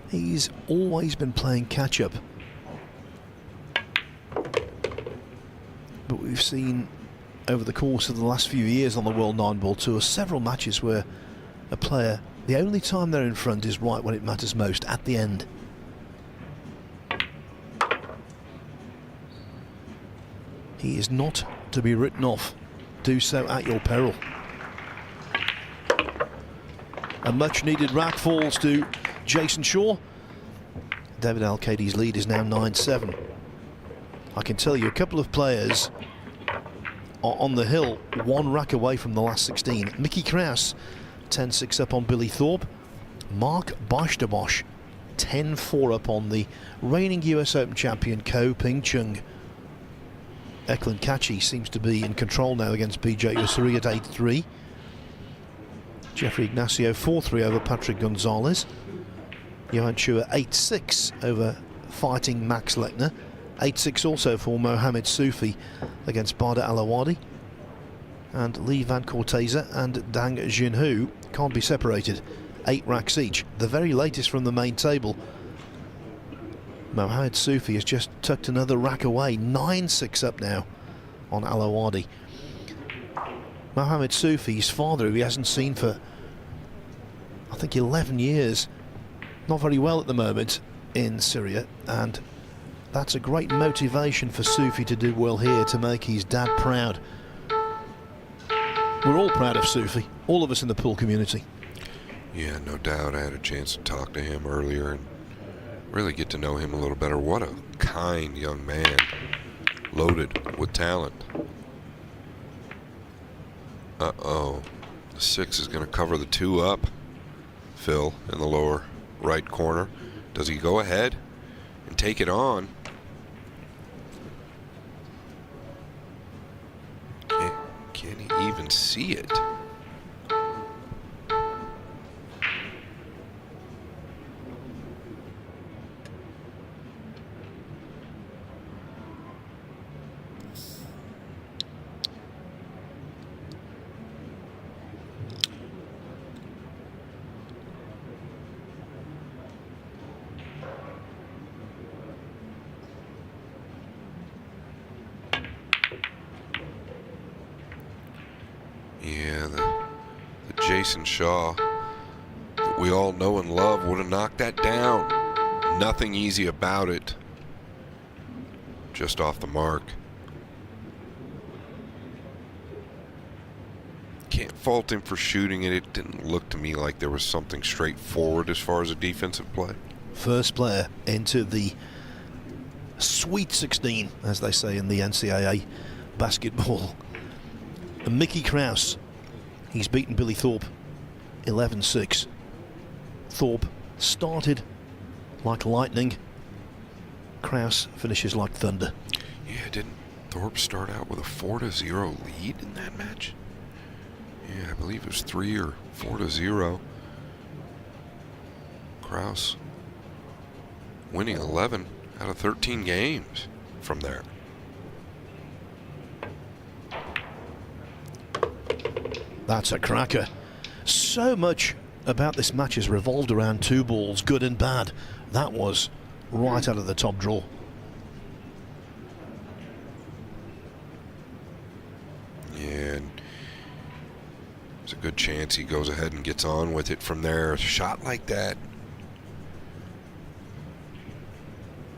He's always been playing catch-up. But we've seen over the course of the last few years on the World 9-Ball Tour several matches where a player, the only time they're in front is right when it matters most, at the end. He is not to be written off. Do so at your peril. A much-needed rack falls to Jason Shaw. David Alcaide's lead is now 9-7. I can tell you a couple of players are on the hill, one rack away from the last 16. Mickey Kraus, 10-6 up on Billy Thorpe. Mark Bosch 10-4 up on the reigning US Open champion Ko Ping Chung. Eklund Kachi seems to be in control now against PJ Usuri at 8-3. Jeffrey Ignacio 4-3 over Patrick Gonzalez. Johan Chua 8-6 over fighting Max Lechner. 8-6 also for Mohamed Soufi against Bada Alawadi. And Lee Van Corteza and Dang Junhu can't be separated. 8 racks each. The very latest from the main table. Mohamed Soufi has just tucked another rack away. 9-6 up now on Alawadi. Mohamed Soufi's father, who he hasn't seen for, I think, 11 years. Not very well at the moment in Syria, and that's a great motivation for Soufi to do well here, to make his dad proud. We're all proud of Soufi, all of us in the pool community. Yeah, no doubt. I had a chance to talk to him earlier and really get to know him a little better. What a kind young man, loaded with talent. Uh-oh. The 6 is going to cover the 2 up, Phil, in the lower right corner. Does he go ahead and take it on? Can he even see it? Yeah, the Jason Shaw that we all know and love would have knocked that down. Nothing easy about it. Just off the mark. Can't fault him for shooting it. It didn't look to me like there was something straightforward as far as a defensive play. First player into the Sweet 16, as they say in the NCAA basketball. And Mickey Kraus, he's beaten Billy Thorpe 11-6. Thorpe started like lightning. Kraus finishes like thunder. Yeah, didn't Thorpe start out with a 4-0 lead in that match? Yeah, I believe it was 3 or 4-0. Kraus winning 11 out of 13 games from there. That's a cracker. So much about this match has revolved around 2 balls, good and bad. That was right out of the top draw. Yeah, and there's a good chance he goes ahead and gets on with it from there. A shot like that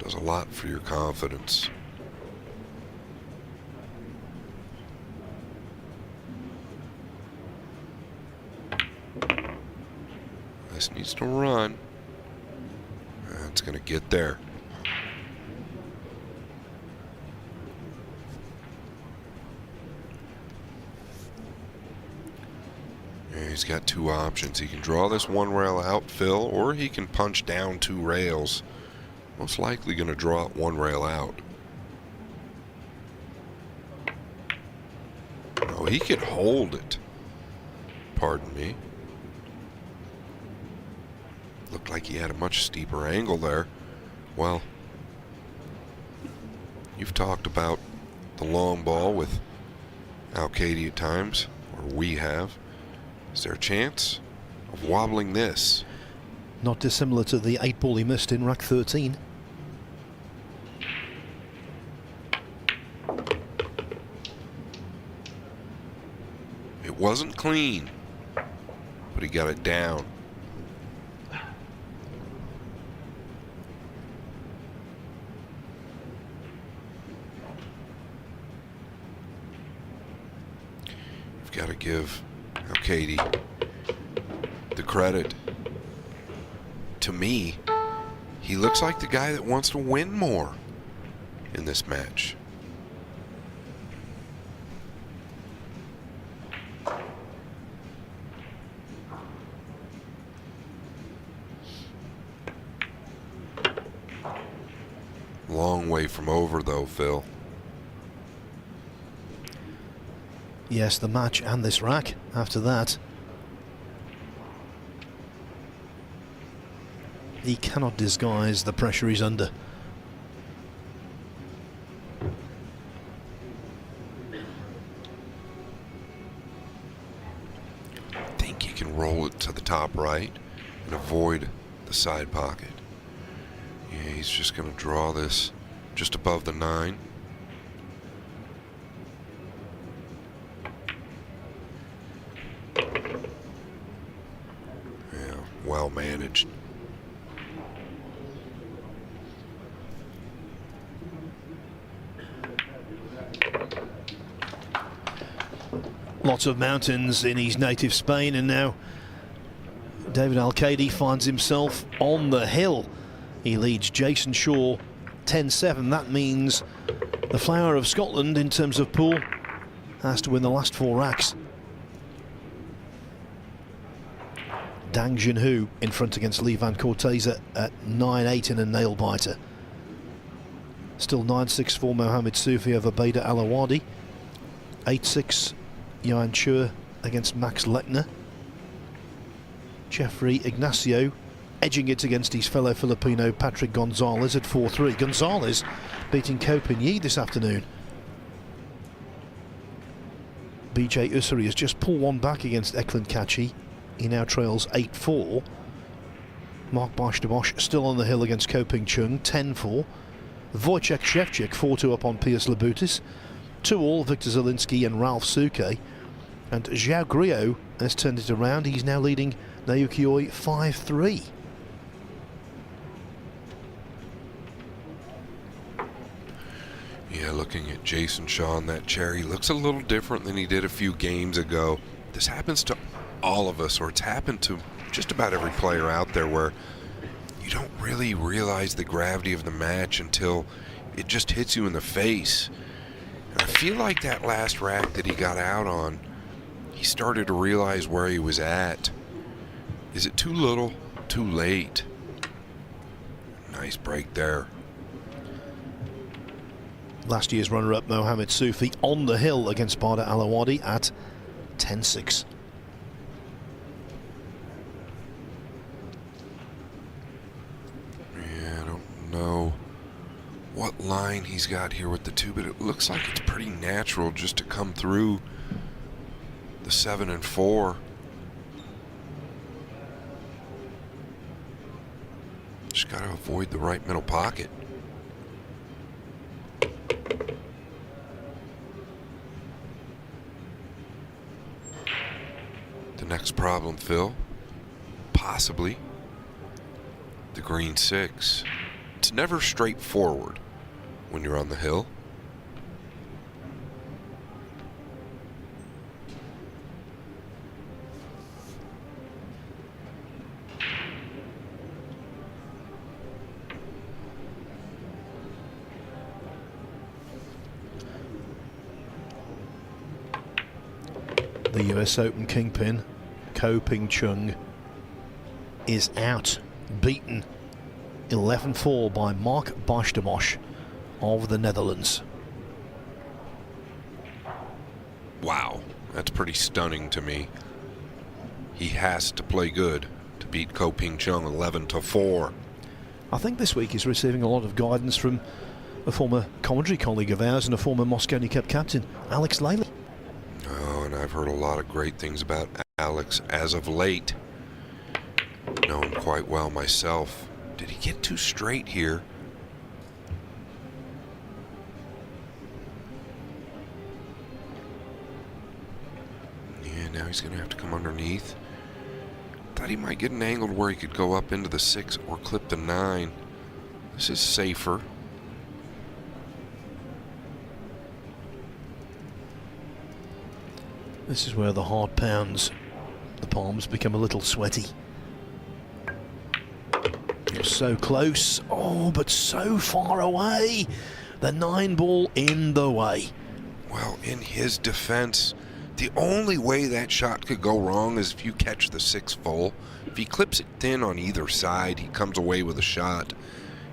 Does a lot for your confidence. This needs to run. It's going to get there. And he's got two options. He can draw this one rail out, Phil, or he can punch down two rails. Most likely going to draw it one rail out. Oh, he can hold it. Pardon me. Looked like he had a much steeper angle there. Well, you've talked about the long ball with Alcaide at times, or we have. Is there a chance of wobbling this? Not dissimilar to the 8-ball he missed in rack 13. It wasn't clean, but he got it down. You've got to give Alcaide the credit. To me, he looks like the guy that wants to win more in this match. Long way from over, though, Phil. Yes, the match and this rack after that. He cannot disguise the pressure he's under. I think he can roll it to the top right and avoid the side pocket. Yeah, he's just going to draw this just above the 9. Yeah, well managed. Lots of mountains in his native Spain, and now David Alcaide finds himself on the hill. He leads Jason Shaw 10-7. That means the flower of Scotland in terms of pool has to win the last 4 racks. Dang Junhu in front against Lee Van Cortese at 9-8 in a nail biter. Still 9-6 for Mohamed Soufi over Beda Alawadi. 8-6 Jan Chur against Max Lechner. Jeffrey Ignacio edging it against his fellow Filipino Patrick Gonzalez at 4-3. Gonzalez beating Ko Pin-Yi this afternoon. BJ Usuri has just pulled one back against Eklund Kachi. He now trails 8-4. Mark Bosch de Bosch still on the hill against Ko Ping Chung, 10-4. Wojciech Szewczyk 4-2 up on Piers Labutis. 2-all Victor Zielinski and Ralph Suke. And Zhao Grio has turned it around. He's now leading Naoki Oi 5-3. Yeah, looking at Jason Shaw on that chair, he looks a little different than he did a few games ago. This happens to all of us, or it's happened to just about every player out there, where you don't really realize the gravity of the match until it just hits you in the face. And I feel like that last rack that he got out on, he started to realize where he was at. Is it too little, too late? Nice break there. Last year's runner-up Mohamed Soufi on the hill against Bada Alawadi at 10-6. Yeah, I don't know what line he's got here with the 2, but it looks like it's pretty natural just to come through the 7 and 4. Just got to avoid the right middle pocket. The next problem, Phil, possibly the green 6. It's never straightforward when you're on the hill. The US Open kingpin, Ko Ping Chung, is out, beaten 11-4 by Mark Barstemosh of the Netherlands. Wow, that's pretty stunning to me. He has to play good to beat Ko Ping Chung 11-4. I think this week he's receiving a lot of guidance from a former commentary colleague of ours and a former Mosconi Cup captain, Alex Lely. Oh, and I've heard a lot of great things about Alex as of late. Know him quite well myself. Did he get too straight here? Yeah, now he's going to have to come underneath. Thought he might get an angle where he could go up into the 6 or clip the 9. This is safer. This is where the heart pounds. The palms become a little sweaty. You're so close. Oh, but so far away. The 9 ball in the way. Well, in his defense, the only way that shot could go wrong is if you catch the 6 full. If he clips it thin on either side, he comes away with a shot.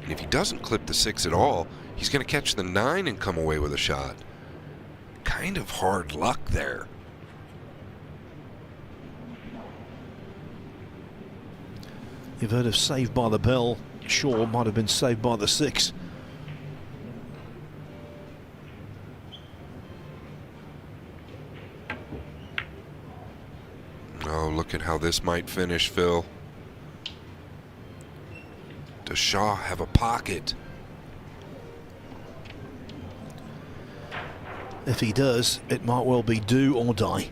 And if he doesn't clip the 6 at all, he's going to catch the 9 and come away with a shot. Kind of hard luck there. You've heard of Saved by the Bell. Shaw might have been saved by the 6. Oh, look at how this might finish, Phil. Does Shaw have a pocket? If he does, it might well be do or die.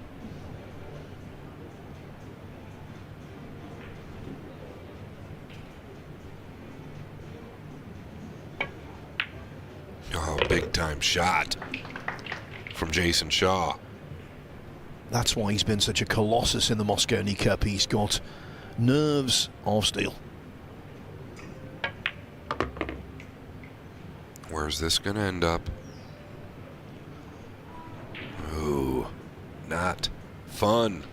Oh, big time shot from Jason Shaw. That's why he's been such a colossus in the Mosconi Cup. He's got nerves of steel. Where's this going to end up? Ooh, not fun.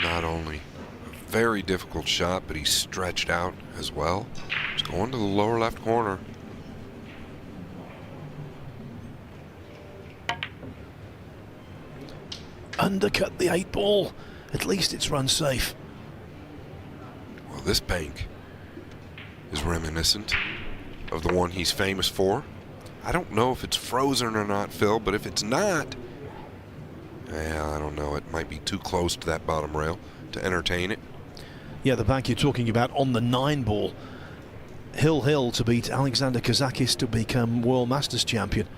Not only a very difficult shot, but he's stretched out as well. He's going to the lower left corner. Undercut the 8 ball. At least it's run safe. Well, this bank is reminiscent of the one he's famous for. I don't know if it's frozen or not, Phil, but if it's not, yeah, I don't know. It might be too close to that bottom rail to entertain it. Yeah, the bank you're talking about on the 9 ball. Hill to beat Alexander Kazakis to become World Masters champion.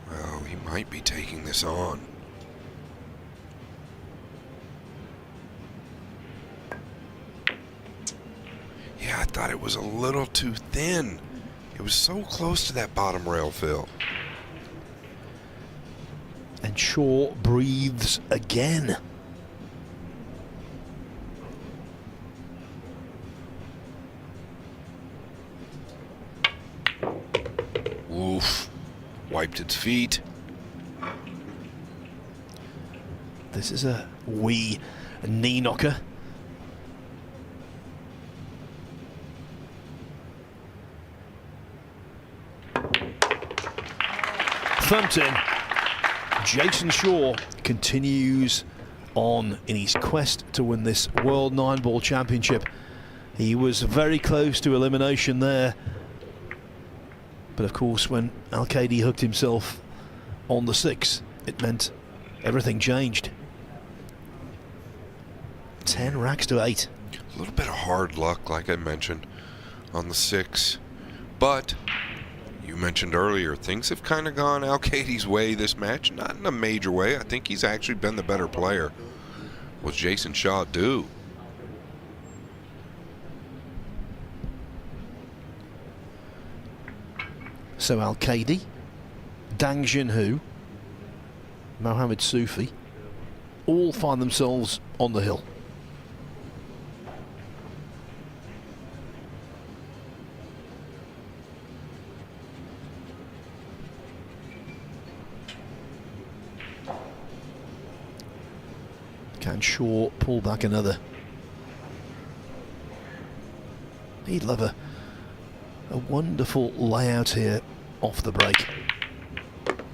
Well, he might be taking this on. Yeah, I thought it was a little too thin. It was so close to that bottom rail, Phil. And Shaw breathes again. Oof. Wiped its feet. This is a wee knee knocker. Thumped in. Jason Shaw continues on in his quest to win this World 9-ball championship. He was very close to elimination there. But of course, when Alcaide hooked himself on the 6, it meant everything changed. 10 racks to 8. A little bit of hard luck, like I mentioned, on the 6. But you mentioned earlier, things have kind of gone Alcaide's way this match. Not in a major way. I think he's actually been the better player. What's Jason Shaw do? So Alcaide, Dang Junhui, Mohamed Sufi, all find themselves on the hill. Can Shaw pull back another? He'd love a wonderful layout here off the break.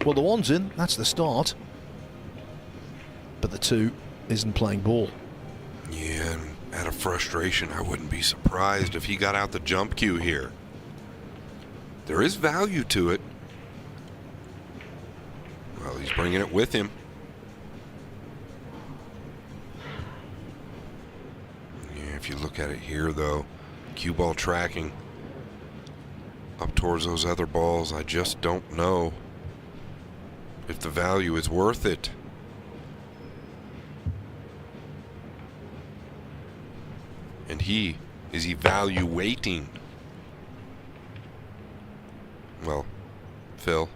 Well, the 1's in, that's the start. But the 2 isn't playing ball. Yeah, and out of frustration, I wouldn't be surprised if he got out the jump cue here. There is value to it. Well, he's bringing it with him. Yeah, if you look at it here, though, cue ball tracking up towards those other balls, I just don't know if the value is worth it. And he is evaluating. Well, Phil,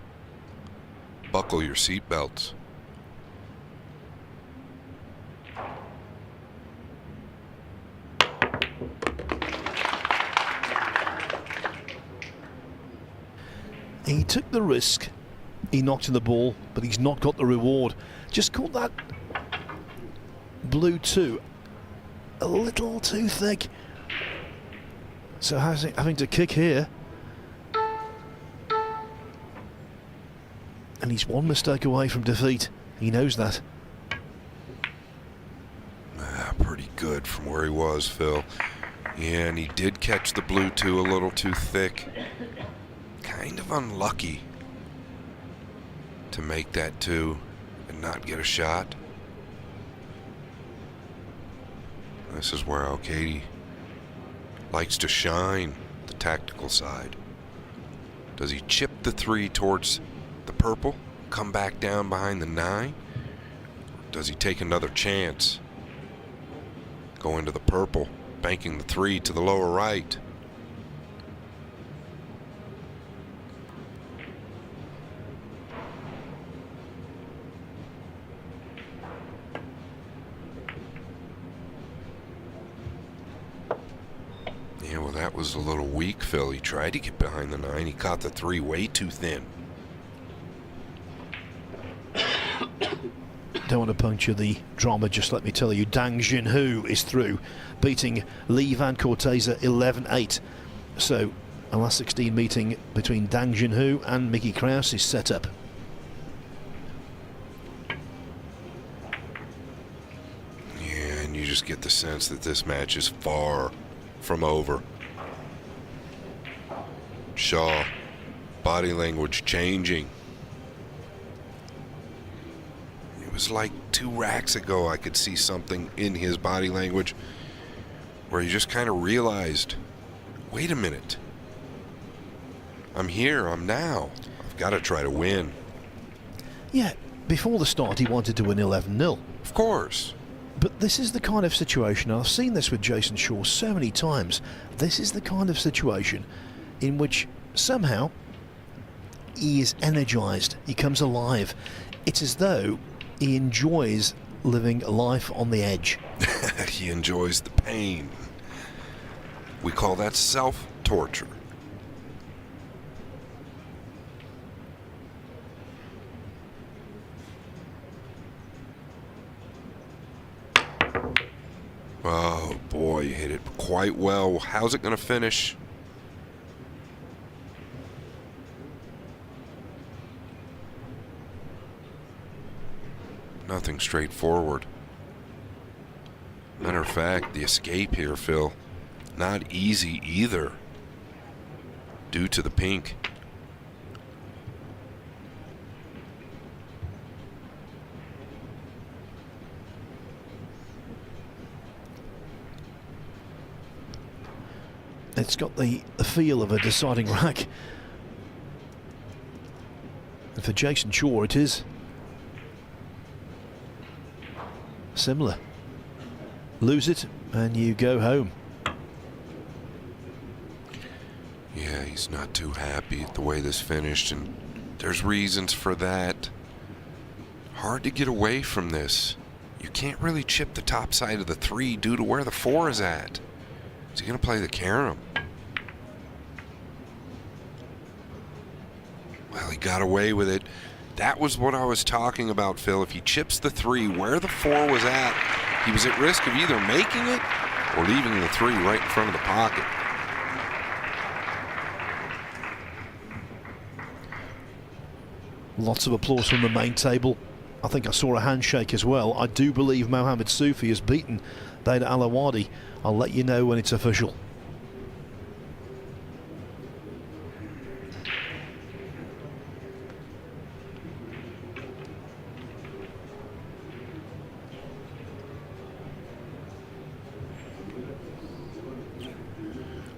buckle your seatbelts. He took the risk, he knocked in the ball, but he's not got the reward. Just caught that blue 2 a little too thick. So having to kick here. And he's one mistake away from defeat. He knows that. Pretty good from where he was, Phil. Yeah, and he did catch the blue 2 a little too thick. Kind of unlucky to make that 2 and not get a shot. This is where Alcaide likes to shine, the tactical side. Does he chip the 3 towards the purple, come back down behind the 9? Or does he take another chance, go into the purple, banking the 3 to the lower right? Yeah, well, that was a little weak, Phil. He tried to get behind the 9. He caught the 3 way too thin. Don't want to puncture the drama, just let me tell you, Dang Junhui is through, beating Lee Van Corteza 11-8. So, a last 16 meeting between Dang Junhui and Mickey Kraus is set up. Yeah, and you just get the sense that this match is far from over. Shaw, body language changing. It was like 2 racks ago I could see something in his body language where he just kind of realized, wait a minute, I'm here, I'm now. I've got to try to win. Yeah, before the start he wanted to win 11-0. Of course. But this is the kind of situation, and I've seen this with Jason Shaw so many times, this is the kind of situation in which somehow he is energized, he comes alive. It's as though he enjoys living life on the edge. He enjoys the pain. We call that self-torture. Oh boy, you hit it quite well. How's it going to finish? Nothing straightforward. Matter of fact, the escape here, Phil, not easy either, due to the pink. It's got the feel of a deciding rack. And for Jason Shaw it is similar. Lose it and you go home. Yeah, he's not too happy at the way this finished, and there's reasons for that. Hard to get away from this. You can't really chip the top side of the 3 due to where the 4 is at. Is he going to play the carom? Well, he got away with it. That was what I was talking about, Phil. If he chips the 3 where the 4 was at, he was at risk of either making it or leaving the 3 right in front of the pocket. Lots of applause from the main table. I think I saw a handshake as well. I do believe Mohamed Soufi has beaten Dana Alawadi. I'll let you know when it's official.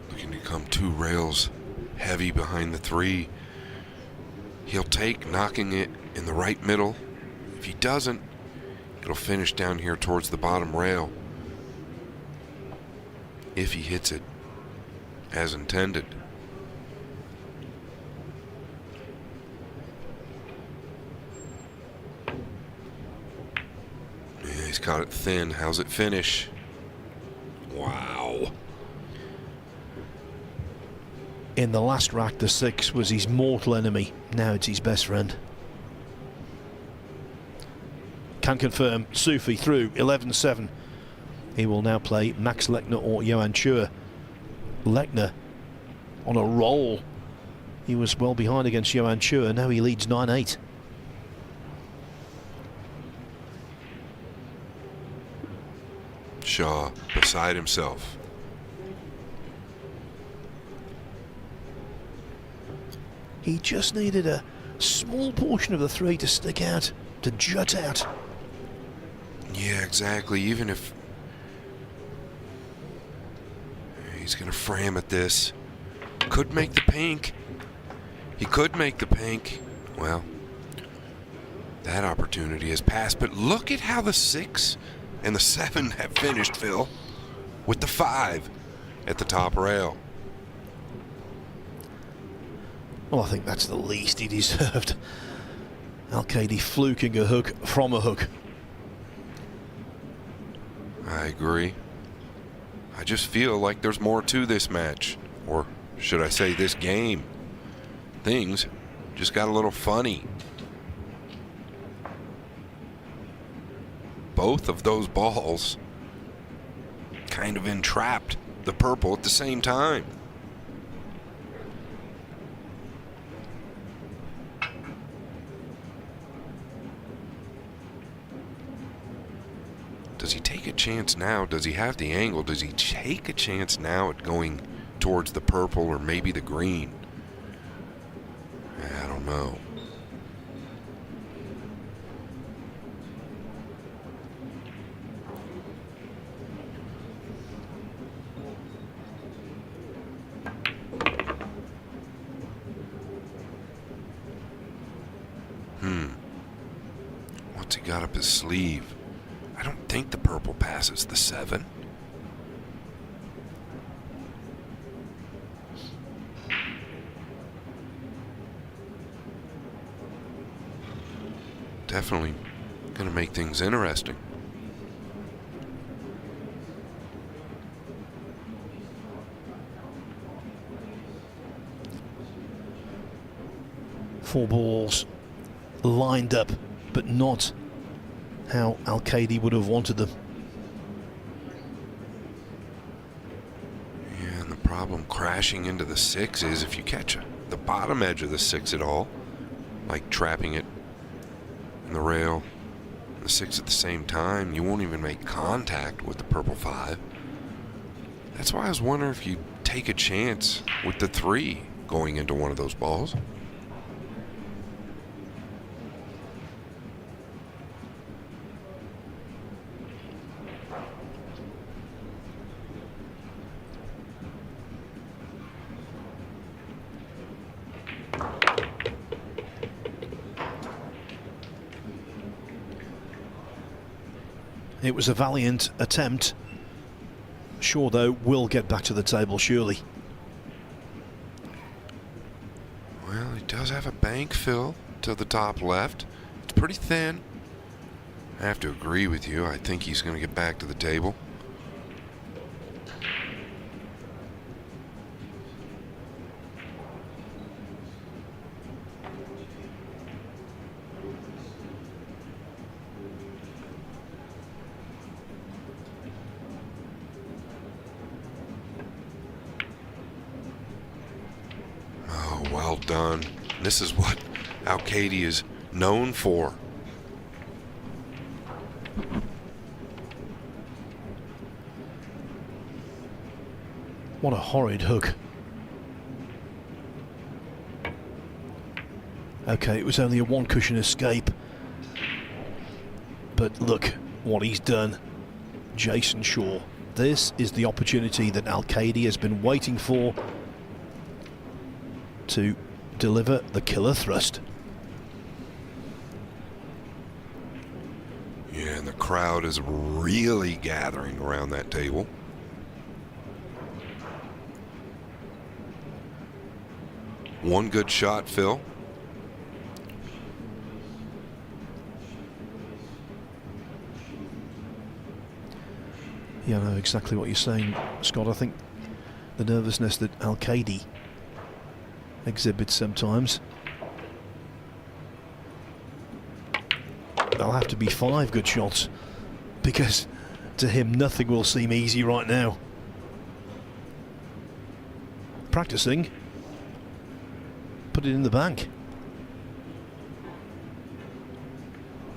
Looking to come 2 rails heavy behind the 3. He'll take knocking it in the right middle. If he doesn't, it'll finish down here towards the bottom rail. If he hits it as intended. Yeah, he's caught it thin. How's it finish? Wow. In the last rack, the 6 was his mortal enemy. Now it's his best friend. Can confirm Soufi through 11-7. He will now play Max Lechner or Johan Chua. Lechner on a roll. He was well behind against Johan Chua. Now he leads 9-8. Shaw beside himself. He just needed a small portion of the 3 to stick out, to jut out. Yeah, exactly. Even if he's going to frame at this. Could make the pink. He could make the pink. Well, that opportunity has passed. But look at how the 6 and the 7 have finished, Phil. With the 5 at the top rail. Well, I think that's the least he deserved. Alcaide fluking a hook from a hook. I agree. I just feel like there's more to this match. Or should I say this game. Things just got a little funny. Both of those balls kind of entrapped the purple at the same time. Does he take a chance now? Does he have the angle? Does he take a chance now at going towards the purple or maybe the green? I don't know. What's he got up his sleeve? I don't think the purple passes the 7. Definitely going to make things interesting. Four balls lined up, but not how Alcaide would have wanted them. Yeah, and the problem crashing into the 6 is if you catch the bottom edge of the 6 at all, like trapping it in the rail, and the 6 at the same time, you won't even make contact with the purple 5. That's why I was wondering if you take a chance with the 3 going into one of those balls. It was a valiant attempt. Shaw, though, will get back to the table, surely. Well, he does have a bank, Phil, to the top left. It's pretty thin. I have to agree with you. I think he's going to get back to the table. Oh, well done. This is what Alcaide is known for. What a horrid hook. Okay, it was only a one cushion escape. But look what he's done. Jason Shaw. This is the opportunity that Alcaide has been waiting for to deliver the killer thrust. Yeah, and the crowd is really gathering around that table. One good shot, Phil. Yeah, I know exactly what you're saying, Scott. I think the nervousness that Alcaide exhibits sometimes. There'll have to be 5 good shots, because to him nothing will seem easy right now. Practicing. Put it in the bank.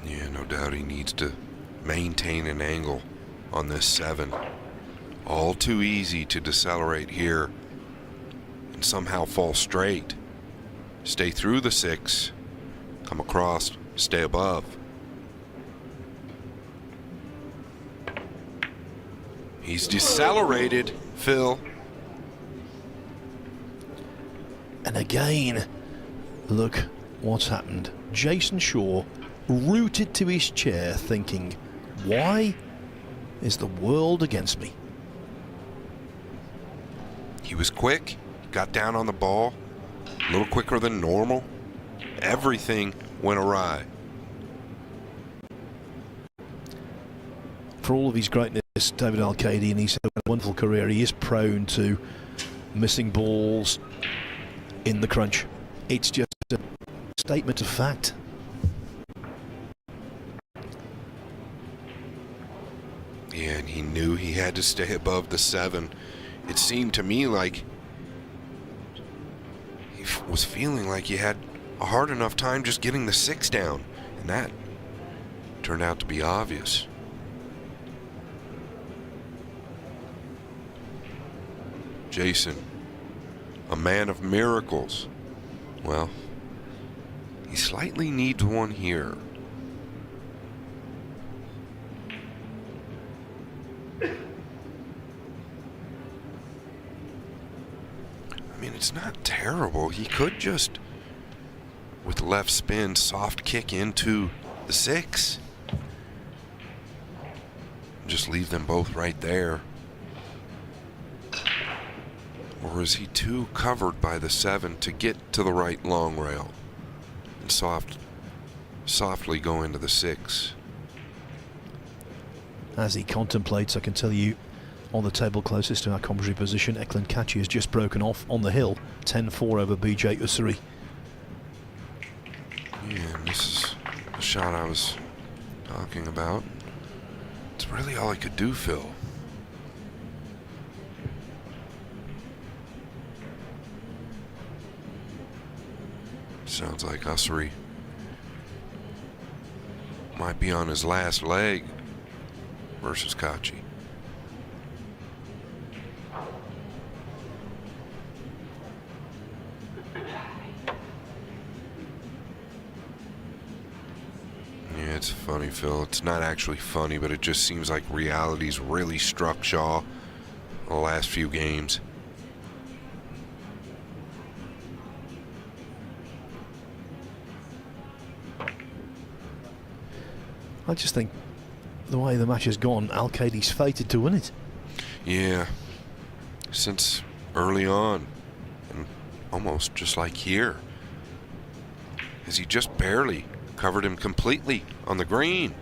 Yeah, no doubt he needs to maintain an angle on this 7. All too easy to decelerate here and somehow fall straight. Stay through the 6, come across, stay above. He's decelerated, Phil. And again, look what's happened. Jason Shaw rooted to his chair thinking, why is the world against me? He was quick, got down on the ball, a little quicker than normal. Everything went awry. For all of his greatness, David Alcaide, and he's had a wonderful career, he is prone to missing balls in the crunch. It's just a statement of fact. Yeah, and he knew he had to stay above the 7. It seemed to me like he was feeling like he had a hard enough time just getting the 6 down, and that turned out to be obvious. Jason, a man of miracles. Well, he slightly needs one here. I mean, it's not terrible. He could just, with left spin, soft kick into the 6. Just leave them both right there. Or is he too covered by the 7 to get to the right long rail and softly go into the 6? As he contemplates, I can tell you, on the table closest to our commentary position, Eklund Kachi has just broken off on the hill, 10-4 over BJ Usuri. Yeah, and this is the shot I was talking about. It's really all I could do, Phil. Sounds like Usuri might be on his last leg versus Kachi. Yeah, it's funny, Phil. It's not actually funny, but it just seems like reality's really struck Shaw the last few games. I just think the way the match has gone, Alcaide's fated to win it. Yeah, since early on, and almost just like here, as he just barely covered him completely on the green.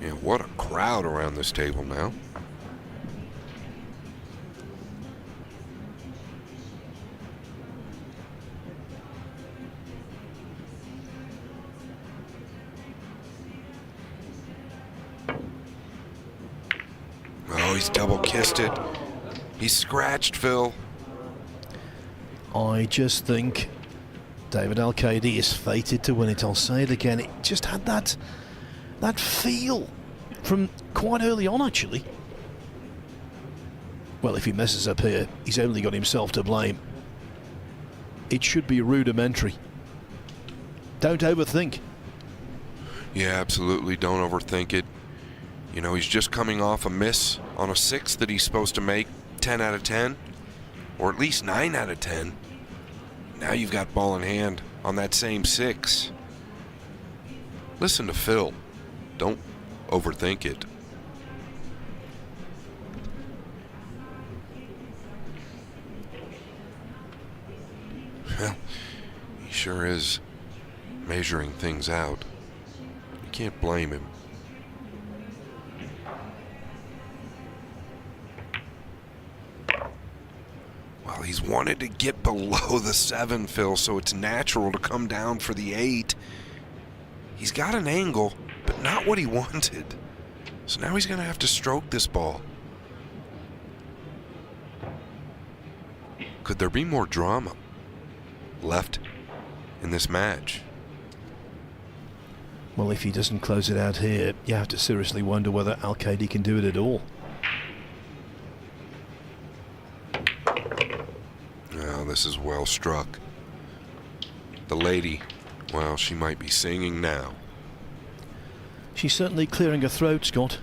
Yeah, what a crowd around this table now. Oh, he's double kissed it. He's scratched, Phil. I just think David Alcaide is fated to win it. I'll say it again. It just had that feel from quite early on, actually. Well, if he messes up here, he's only got himself to blame. It should be rudimentary. Don't overthink. Yeah, absolutely. Don't overthink it. You know, he's just coming off a miss on a 6 that he's supposed to make 10 out of 10, or at least 9 out of 10. Now you've got ball in hand on that same 6. Listen to Phil. Don't overthink it. Well, he sure is measuring things out. You can't blame him. Well, he's wanted to get below the 7, Phil, so it's natural to come down for the 8. He's got an angle, but not what he wanted. So now he's going to have to stroke this ball. Could there be more drama left in this match? Well, if he doesn't close it out here, you have to seriously wonder whether Alcaide can do it at all. Oh, this is well struck. The lady, well, she might be singing now. She's certainly clearing her throat, Scott.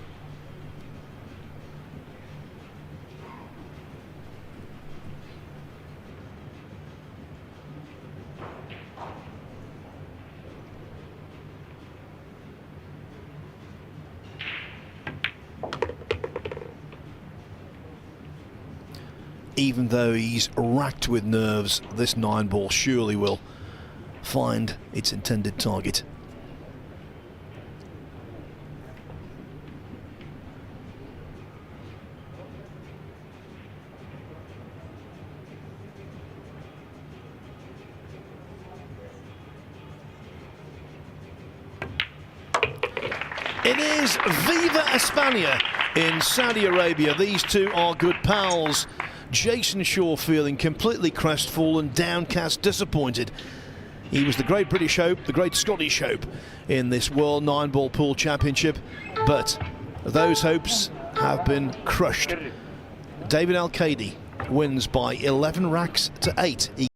Even though he's racked with nerves, this 9-ball surely will find its intended target. It is Viva España in Saudi Arabia. These two are good pals. Jason Shaw feeling completely crestfallen, downcast, disappointed. He was the great British hope, the great Scottish hope in this World 9-Ball Pool Championship, but those hopes have been crushed. David Alcaide wins by 11 racks to 8. He